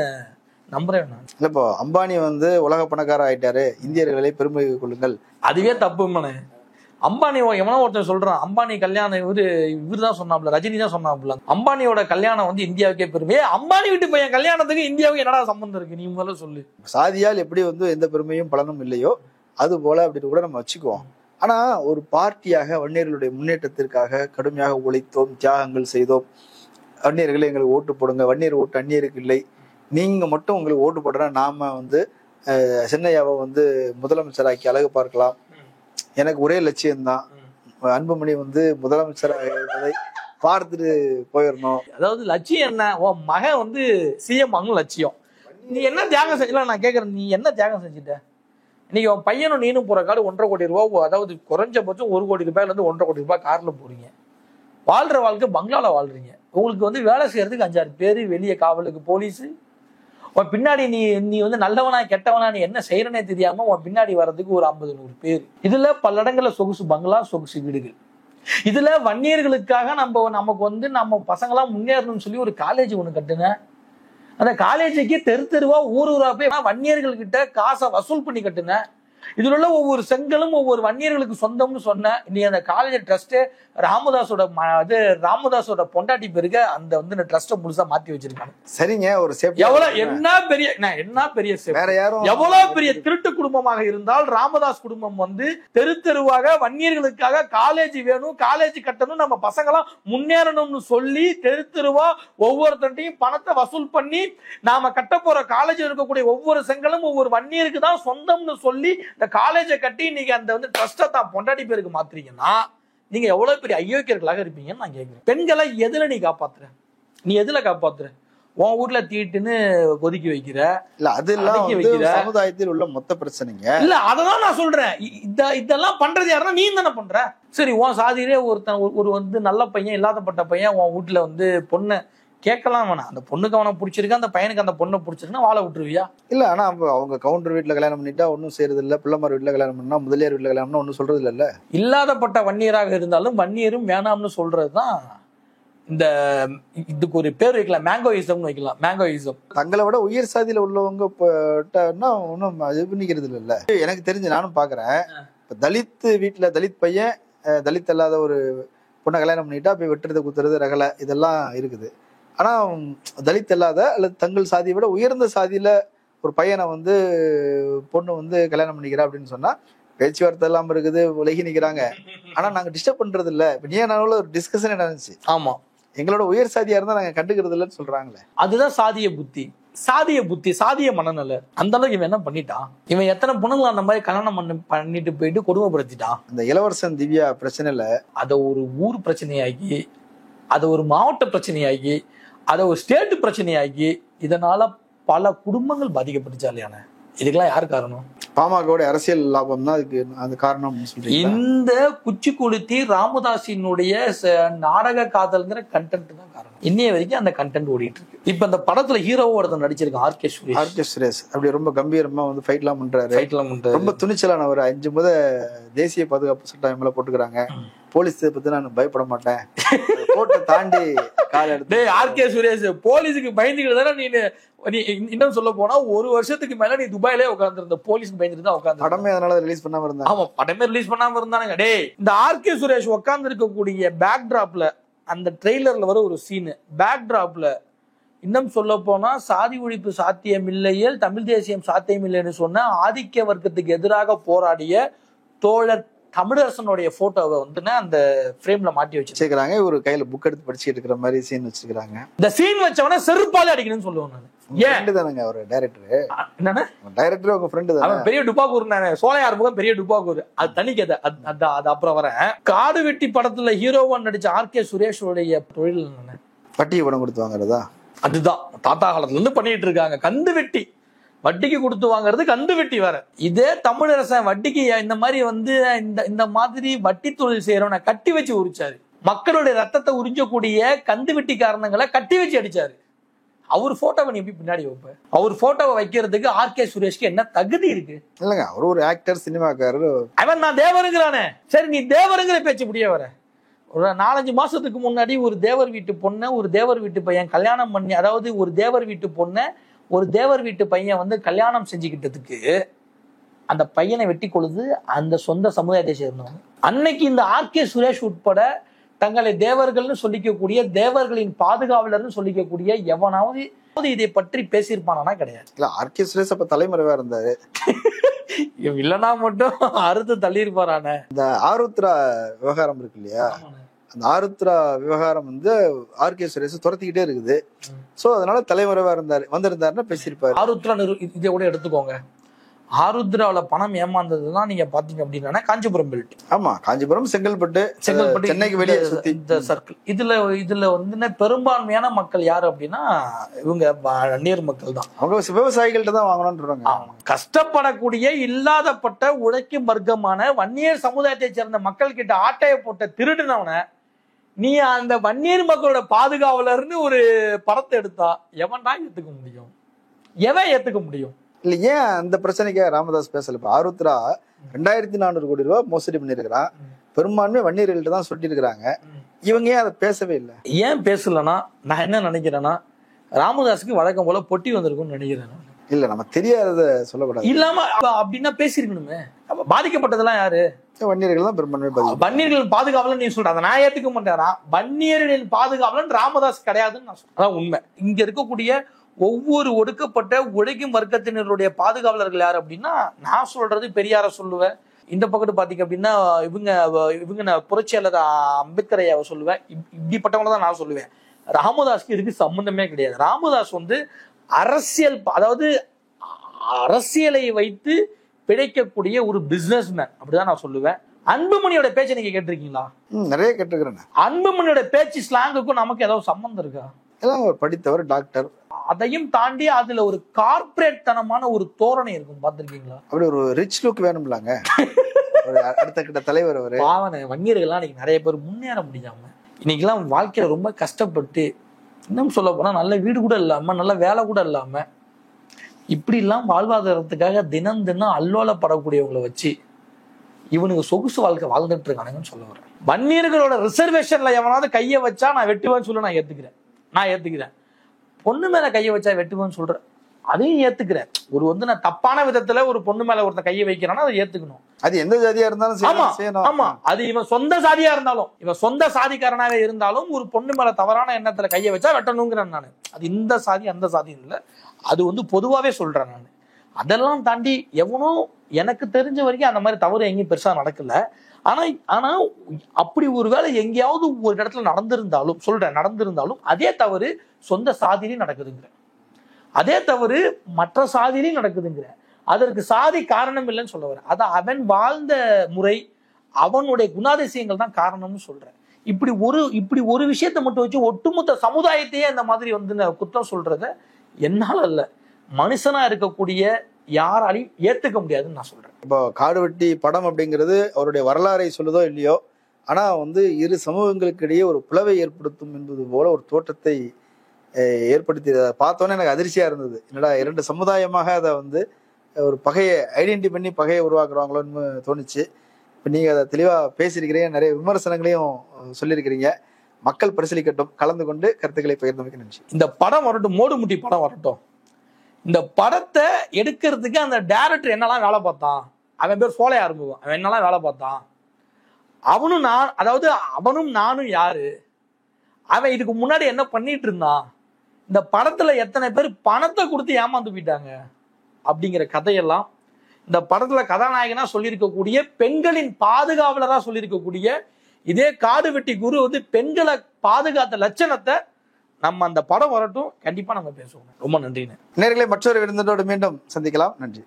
நம்புறேன் நான். இல்லப்பா, அம்பானி வந்து உலக பணக்கார ஆயிட்டாரு, இந்தியர்களை பெருமை கொள்ளுங்கள், அதுவே தப்பு. அம்பானி எவனோ ஒருத்தர் சொல்றான், அம்பானி கல்யாணம் இவரு தான் சொன்னாப்ல, ரஜினி தான் சொன்னாப்ல, அம்பானியோட கல்யாணம் வந்து இந்தியாவுக்கே பெருமை. அம்பானி வீட்டு பையன் கல்யாணத்துக்கு இந்தியாவுக்கு என்னடா சம்பந்தம் இருக்கு? நீ முதல்ல சொல்லு. சாதியால் எப்படி வந்து எந்த பெருமையும் பலனும் இல்லையோ அது போல அப்படின்னு கூட நம்ம வச்சுக்குவோம். ஆனா ஒரு பார்ட்டியாக வன்னியர்களுடைய முன்னேற்றத்திற்காக கடுமையாக உழைத்தோம், தியாகங்கள் செய்தோம், வன்னியர்களை எங்களுக்கு ஓட்டு போடுங்க, வன்னியர் ஓட்டு அந்நியருக்கு இல்லை, நீங்க மட்டும் உங்களுக்கு ஓட்டு போடுற நாம வந்து சின்னையாவை வந்து முதலமைச்சராக்கி அழகு பார்க்கலாம், எனக்கு ஒரே லட்சியம்தான் அன்புமணி வந்து முதலமைச்சராக பார்த்துட்டு போயிடணும். அதாவது லட்சியம் என்ன? உன் மகன் வந்து சிஎம் ஆகணும் லட்சியம். நீ என்ன தியாகம் செஞ்சல? நான் கேட்கறேன், நீ என்ன தியாகம் செஞ்சுட்ட? இன்னைக்கு உன் பையனும் நீனும் போற காடு 1.5 கோடி ரூபாய், அதாவது குறைஞ்சபட்சம் 1 கோடி ரூபாயில இருந்து 1.5 கோடி ரூபாய் கார்ல போறீங்க. வாழ்ற வாழ்க்கை பங்களால வாழ்றீங்க. உங்களுக்கு வந்து வேலை செய்யறதுக்கு 5-6 பேரு, வெளியே காவலுக்கு போலீஸ். உன் பின்னாடி நீ வந்து நல்லவனா கெட்டவனா நீ என்ன செய்யறனே தெரியாம உன் பின்னாடி வர்றதுக்கு ஒரு 50-100 பேர். இதுல பல இடங்கள்ல சொகுசு பங்களா, சொகுசு வீடுகள். இதுல வன்னியர்களுக்காக நமக்கு வந்து நம்ம பசங்களாம் முன்னேறணும்னு சொல்லி ஒரு காலேஜ் ஒண்ணு கட்டுனேன். அந்த காலேஜுக்கு தெருவா ஊரா போய் வன்னியர்கள் கிட்ட காசை வசூல் பண்ணி கட்டுனேன். இதுல உள்ள ஒவ்வொரு செங்கலும் ஒவ்வொரு வன்னியர்களுக்கு சொந்தம்னு சொன்னேன். நீ அந்த காலேஜ் ட்ரஸ்ட் ராமதாஸோட பொண்டாட்டி பேருக்கு அந்த வந்து ட்ரஸ்ட்டை முழுசா மாத்தி வச்சிருக்காங்க. சரிங்க, ஒரு எவ்வளவு என்ன பெரிய வேற யாரும் எவ்வளவு பெரிய திருட்டு குடும்பமாக இருந்தால் ராமதாஸ் குடும்பம் வந்து தெருவாக வன்னியர்களுக்காக காலேஜ் வேணும், காலேஜ் கட்டணும், நம்ம பசங்களாம் முன்னேறணும்னு சொல்லி தெருவா ஒவ்வொருத்தையும் பணத்தை வசூல் பண்ணி நாம கட்ட போற காலேஜ் இருக்கக்கூடிய ஒவ்வொரு செங்கலும் ஒவ்வொரு வன்னியருக்கு தான் சொந்தம்னு சொல்லி இந்த காலேஜை கட்டி நீங்க அந்த வந்து ட்ரஸ்ட்டை தான் பொண்டாட்டி பேருக்கு மாத்துறீங்கன்னா நீங்க எவ்வளவு பெரிய அயோக்கியர்களாக இருப்பீங்கன்னு நான் கேட்கிறேன். பெண்களை எதுல நீ காப்பாத்துற? நீ எதுல காப்பாத்துற? உன் வீட்டுல தீட்டுன்னு ஒதுக்கி வைக்கிற. இல்ல அதெல்லாம் சமுதாயத்தில் உள்ள மொத்த பிரச்சனைங்க. இல்ல அததான் நான் சொல்றேன். இதெல்லாம் பண்றது யாருன்னா நீ தானே பண்ற. சரி, உன் சாதியிலே ஒரு வந்து நல்ல பையன், இல்லாதப்பட்ட பையன் உன் வீட்டுல வந்து பொண்ணு கேட்கலாம் வேணாம். அந்த பொண்ணுக்கு அவனை பிடிச்சிருக்கு, அந்த பையனுக்கு அந்த பொண்ணை பிடிச்சிருக்குன்னா வாழ விட்டுருவியா? இல்ல, ஆனா அவங்க கவுண்டர் வீட்டுல கல்யாணம் பண்ணிட்டா ஒன்னும் செய்யறது இல்ல, பிள்ளைமார் வீட்டுல கல்யாணம் பண்ணா, முதலியார் வீட்டுல கல்யாணம் பண்ணா ஒன்னும் சொல்றது இல்ல. இல்லாதப்பட்ட வன்னியராக இருந்தாலும் வன்னியரும் வேணாம்னு சொல்றதுதான் இந்த இதுக்கு ஒரு பேர் வைக்கலாம், மேங்கோயிசம்னு வைக்கலாம். மேங்கோயிசம். தங்களை விட உயர் சாதியில உள்ளவங்க ஒன்னும் இது பண்ணிக்கிறது இல்ல. எனக்கு தெரிஞ்சு நானும் பாக்குறேன், தலித் வீட்டுல தலித் பையன் தலித் அல்லாத ஒரு பொண்ணை கல்யாணம் பண்ணிட்டா போய் வெட்டுறது, குத்துறது, ரகலை இதெல்லாம் இருக்குது. ஆனா தலித் அல்லாத அல்லது தங்கள் சாதியை விட உயர்ந்த சாதியில ஒரு பையனை வந்து பொண்ணு வந்து கல்யாணம் பண்ணிக்கிறா அப்படின்னு சொன்னா பேச்சுவார்த்தை எல்லாம் இருக்குது, விலகி நிக்கிறாங்க. ஆனா நாங்க டிஸ்டர்ப் பண்றது இல்ல. இப்ப நீ ஒரு டிஸ்கஷன் நடந்துச்சு. ஆமா, எங்களோட உயர் சாதியா இருந்தா நாங்க கண்டுக்கிறது இல்லைன்னு சொல்றாங்களே. அதுதான் சாதிய புத்தி, சாதிய மனநல. அந்த அளவுக்கு இவன் என்ன பண்ணிட்டான்? இவன் எத்தனை பொண்ணுங்களை அந்த மாதிரி கல்யாணம் பண்ணிட்டு போயிட்டு கொடுமைப்படுத்திட்டான். இந்த இளவரசன் திவ்யா பிரச்சனைல அதை ஒரு ஊர் பிரச்சனையாகி, அதை ஒரு மாவட்ட பிரச்சனையாகி, அதை ஒரு ஸ்டேட் பிரச்சனையாகி, இதனால பல குடும்பங்கள் பாதிக்கப்பட்டுச்சாலையான. இதுக்கெல்லாம் யாரு காரணம்? பாமகவோட அரசியல் லாபம் தான் அதுக்கு அந்த காரணம். இந்த குச்சி குளுத்தி ராமதாசினுடைய நாடக காதல்ங்கிற கண்டென்ட் தான் காரணம். இன்னைய வரைக்கும் அந்த கண்டென்ட் ஓடிட்டு இருக்கு. இப்ப அந்த படத்துல ஹீரோவோட நடிச்சிருக்கான் ஆர்கே சுரேஷ். அப்படி ரொம்ப கம்பீரமா வந்து ஃபைட் எல்லாம் பண்றாரு. ரொம்ப துணிச்சலான ஒரு 5 முத தேசிய பாதுகாப்பு சட்டம் மேல போட்டுக்கிறாங்க. போலீஸ் பத்தி நான் பயப்பட மாட்டேன், கோட்டை தாண்டி கால் எடுத்து. ஆர்கே சுரேஷ் போலீஸுக்கு பயந்துக்கிட்டு தானே நீ இன்னும் சொல்ல போனா 1 வருஷத்துக்கு மேல நீ துபாயிலே உட்காந்துருந்த. போலீஸ்க்கு பயந்துட்டு தான் உட்காந்து. படமே அதனால ரிலீஸ் பண்ணாம இருந்தாங்க. ஆமா, படமே ரிலீஸ் பண்ணாம இருந்தானுங்க. டே, இந்த ஆர்கே சுரேஷ் உட்கார்ந்து இருக்கக்கூடிய பேக் டிராப்ல, அந்த ட்ரெய்லர்ல வர ஒரு சீனு, பேக் டிராப்ல இன்னும் சொல்ல போனா சாதி ஒழிப்பு சாத்தியம் இல்லையேல் தமிழ் தேசியம் சாத்தியம் இல்லைன்னு சொன்ன ஆதிக்க வர்க்கத்துக்கு எதிராக போராடிய தோழர் தமிழரசனுடைய போட்டோவை வந்து அந்த ஃப்ரேம்ல மாட்டி வச்சிருக்காங்க. ஒரு கையில புக் எடுத்து படிச்சுட்டு இருக்கிற மாதிரி சீன் வச்சிருக்காங்க. இந்த சீன் வச்சவன செருப்பாலே அடிக்கணும்னு சொல்லுவேன் நான். தானங்க ஒரு டைரக்டர் உங்க ஃப்ரெண்ட் தானே? அவன் பெரிய டுபாக்கூர். சோலையார் முகம் பெரிய டுபாக்கூர். அது தனி கதை. அது அப்புறம் வரேன். காடு வெட்டி படத்துல ஹீரோவா நடிச்ச ஆர்கே சுரேஷோடைய தொழில் வட்டி படம் கொடுத்து வாங்குறதா? அதுதான் தாத்தா காலத்துல இருந்து பண்ணிட்டு இருக்காங்க. கந்து வெட்டி, வட்டிக்கு கொடுத்து வாங்குறது கந்து வெட்டி வேற. இதே தமிழரசன் வட்டிக்கு இந்த மாதிரி வந்து இந்த மாதிரி வட்டி தொழில் செய்யறவனை கட்டி வச்சு உரிச்சாரு. மக்களுடைய ரத்தத்தை உறிஞ்சக்கூடிய கந்து வெட்டி காரணங்களை கட்டி வச்சு அடிச்சாரு. அவர் போட்டோவை நீ எப்படி பின்னாடி வைப்ப? அவர் போட்டோவை வைக்கிறதுக்கு ஆர்கே சுரேஷ்க்கு என்ன தகுதி இருக்கு? இல்லங்க, அவர் ஒரு ஆக்டர், சினிமாக்காரர். அவன் நான் தேவருங்கிறானே. சரி, நீ தேவருங்கிற பேச்சு முடிய வர. ஒரு 4-5 மாசத்துக்கு முன்னாடி ஒரு தேவர் வீட்டு பொண்ணை ஒரு தேவர் வீட்டு பையன் கல்யாணம் பண்ணி, அதாவது ஒரு தேவர் வீட்டு பொண்ணை ஒரு தேவர் வீட்டு பையன் வந்து கல்யாணம் செஞ்சுக்கிட்டதுக்கு அந்த பையனை வெட்டி கொழுது அந்த சொந்த சமுதாயத்தை சேர்ந்தவங்க. அன்னைக்கு இந்த ஆர்கே சுரேஷ் உட்பட தங்களை தேவர்கள்னு சொல்லிக்கக்கூடிய, தேவர்களின் பாதுகாவலர்னு சொல்லிக்கக்கூடிய எவனாவது இதை பற்றி பேசியிருப்பானா? கிடையாது. இல்ல, ஆர்கே சுரேஷ் அப்ப தலைமறைவா இருந்தாரு. இல்லனா மட்டும் அறுத்து தள்ளி இருப்பாரான. இந்த ஆருத்ரா விவகாரம் இருக்கு இல்லையா, அந்த ஆருத்ரா விவகாரம் வந்து ஆர்கே சுரேஷ் துரத்திக்கிட்டே இருக்குது. சோ அதனால தலைமறைவா வந்திருந்தாருன்னா பேசியிருப்பாரு. ஆருத்ரா இதை கூட எடுத்துக்கோங்க. ஆருத்ராவில பணம் ஏமாந்ததுதான் நீங்க பாத்தீங்க அப்படின்னா காஞ்சிபுரம் பெல்ட். ஆமா, காஞ்சிபுரம், செங்கல்பட்டு, சென்னைக்கு வெளியே சுத்தி இந்த சர்க்கிள். இதுல வந்து பெரும்பான்மையான மக்கள் யாரு அப்படின்னா இவங்க வன்னியர் மக்கள் தான். அவங்க விவசாயிகள்ட்ட தான் வாங்கணும்ன்றாங்க. கஷ்டப்படக்கூடிய இல்லாதப்பட்ட உழைக்கும் வர்க்கமான வன்னியர் சமுதாயத்தை சேர்ந்த மக்கள் கிட்ட ஆட்டையை போட்ட திருடுனவன நீ அந்த வன்னியர் மக்களோட பாதுகாவலர்னு ஒரு படத்தை எடுத்தா எவன்டா ஏத்துக்க முடியும்? எவன் ஏத்துக்க முடியும்? இல்ல, ஏன் அந்த பிரச்சனைக்கு ராமதாஸ் பேசல? இப்ப ஆருத்ரா 2400 கோடி ரூபாய் மோசடி பண்ணிருக்கிறான். பெரும்பான்மை வன்னியர்கள்ட்ட தான் சொல்லிட்டு இருக்கிறாங்க. இவங்க ஏன் அதை பேசவே இல்லை? ஏன் பேசலன்னா நான் என்ன நினைக்கிறேன்னா ராமதாஸுக்கு வழக்கம் போல பொட்டி வந்திருக்கும்னு நினைக்கிறேன். இல்ல, நம்ம தெரியாதத சொல்லக்கூடாது. இல்லாம அப்படின்னா பேசிருக்கணுமே. பாதிக்கப்பட்டதெல்லாம் யாரு? வன்னியர்கள் தான் பெரும்பான்மை. வன்னியர்களின் பாதுகாவலன் நீ சொல்ற, அதை நான் ஏத்துக்க மாட்டேறா. வன்னியர்களின் பாதுகாவலன் ராமதாஸ் கிடையாதுன்னு நான் சொல்றேன். அதான் உண்மை. இங்க இருக்கக்கூடிய ஒவ்வொரு ஒடுக்கப்பட்ட உழைக்கும் வர்க்கத்தினருடைய பாதுகாவலர்கள் யாரு அப்படின்னா நான் சொல்றது பெரியார சொல்லுவேன். இந்த பக்கத்து பாத்தீங்க அப்படின்னா இவங்க நான் புரட்சியாளர் அம்பேத்கர் ஐயாவை சொல்லுவேன். இப்படிப்பட்டவங்கள தான் நான் சொல்லுவேன். ராமதாஸ்க்கு இதுக்கு சம்பந்தமே கிடையாது. ராமதாஸ் வந்து அரசியல், அதாவது அரசியலை வைத்து பிழைக்கக்கூடிய ஒரு பிசினஸ் மேன், அப்படிதான் நான் சொல்லுவேன். அன்புமணியோட பேச்சை நீங்க கேட்டிருக்கீங்களா? நிறைய கேட்டிருக்கிறேன். அன்புமணியோட பேச்சு ஸ்லாங்குக்கும் நமக்கு ஏதாவது சம்பந்தம் இருக்கா? படித்தவர், டாக்டர். அதையும் தாண்டி அதுல ஒரு கார்பரேட் தனமான ஒரு தோரணை இருக்கும், பாத்திருக்கீங்களா? அப்படி ஒரு ரிச் லுக் வேணும்லாங்க. அடுத்த கிட்ட தலைவர் அவரு. பாவனை வன்னியர்கள்லாம் இன்னைக்கு நிறைய பேர் முன்னேற முடியாம இன்னைக்கெல்லாம் வாழ்க்கையில ரொம்ப கஷ்டப்பட்டு, இன்னும் சொல்ல போனா நல்ல வீடு கூட இல்லாம நல்ல வேலை கூட இல்லாம இப்படி எல்லாம் வாழ்வாதாரத்துக்காக தினம் தினம் அல்லோலப்படக்கூடியவங்களை வச்சு இவனுக்கு சொகுசு வாழ்க்கை வாழ்ந்துட்டு இருக்கானுங்கன்னு சொல்ல வரேன். வன்னியர்களோட ரிசர்வேஷன்ல எவனாவது கையை வச்சா நான் வெட்டுவேன்னு சொல்ல நான் ஏத்துக்கிறேன். பொண்ணு மேல கையை வச்சா வெட்டுவேன்னு சொல்றேன், அதையும் ஏத்துக்கிறேன். ஒரு வந்து நான் தப்பான விதத்துல ஒரு பொண்ணு மேல ஒருத்தன் கையை வைக்கிறான்னா அதை ஏத்துக்கணும். அது எந்த ஜாதியா இருந்தாலும் ஆமா, அது இவன் சொந்த சாதியா இருந்தாலும், இவன் சொந்த சாதிக்காரனாக இருந்தாலும் ஒரு பொண்ணு மேல தவறான எண்ணத்துல கையை வச்சா வெட்டணுங்கிறேன் நானு. அது இந்த சாதி அந்த சாதி இல்ல, அது வந்து பொதுவாவே சொல்றேன் நான். அதெல்லாம் தாண்டி எவனோ எனக்கு தெரிஞ்ச வரைக்கும் அந்த மாதிரி தவறு எங்கேயும் பெருசா நடக்கல. ஆனா அப்படி ஒரு வேளை எங்கேயாவது ஒரு இடத்துல நடந்திருந்தாலும் அதே தவறு சொந்த சாதியிலையும் நடக்குதுங்கிற, அதே தவறு மற்ற சாதியிலையும் நடக்குதுங்கிற. அதற்கு சாதி காரணம் இல்லைன்னு சொல்ல வர, அது அவன் வாழ்ந்த முறை, அவனுடைய குணாதிசயங்கள் தான் காரணம்னு சொல்றேன். இப்படி ஒரு விஷயத்தை மட்டும் வச்சு ஒட்டுமொத்த சமுதாயத்தையே அந்த மாதிரி வந்து குற்றம் சொல்றத என்னால அல்ல, மனுஷனா இருக்கக்கூடிய யாராலையும் ஏத்துக்க முடியாதுன்னு நான் சொல்றேன். இப்போ காடுவெட்டி படம் அப்படிங்கிறது அவருடைய வரலாறை சொல்லுதோ இல்லையோ, ஆனா வந்து இரு சமூகங்களுக்கு இடையே ஒரு பிளவை ஏற்படுத்தும் என்பது போல ஒரு தோற்றத்தை ஏற்படுத்தி பார்த்தோன்னே எனக்கு அதிர்ச்சியா இருந்தது. என்னடா இரண்டு சமுதாயமாக அதை வந்து ஒரு பகையை ஐடென்டி பண்ணி பகையை உருவாக்குறாங்களோன்னு தோணுச்சு. இப்போ நீங்க அதை தெளிவா பேசியிருக்கிறீங்க, நிறைய விமர்சனங்களையும் சொல்லியிருக்கிறீங்க. மக்கள் பரிசீலிக்கட்டும், கலந்து கொண்டு கருத்துக்களை பகிர்ந்தமைக்கு நன்றி. இந்த படம் வரட்டும், மோடுமுட்டி படம் வரட்டும், இந்த படத்தை எடுக்கிறதுக்கு அந்த டைரக்டர் என்னெல்லாம் வேலை பார்த்தான், அவன் பேர் சோலையா ஆரம்பிக்கும், அவன் என்னெல்லாம் வேலை பார்த்தான், அவனும் நானும் யாரு, அவன் இதுக்கு முன்னாடி என்ன பண்ணிட்டு இருந்தான், இந்த படத்துல எத்தனை பேர் பணத்தை கொடுத்து ஏமாந்து போயிட்டாங்க அப்படிங்கிற கதையெல்லாம் இந்த படத்துல கதாநாயகனா சொல்லியிருக்கக்கூடிய, பெண்களின் பாதுகாவலரா சொல்லியிருக்கக்கூடிய இதே காடுவெட்டி குரு வந்து பெண்களை பாதுகாத்த லட்சணத்தை நம்ம அந்த படம் வரட்டும் கண்டிப்பா நம்ம பேசுவோம். ரொம்ப நன்றிண்ணே. நேயர்களே, மற்றொரு விருந்தினரோடு மீண்டும் சந்திக்கலாம். நன்றி.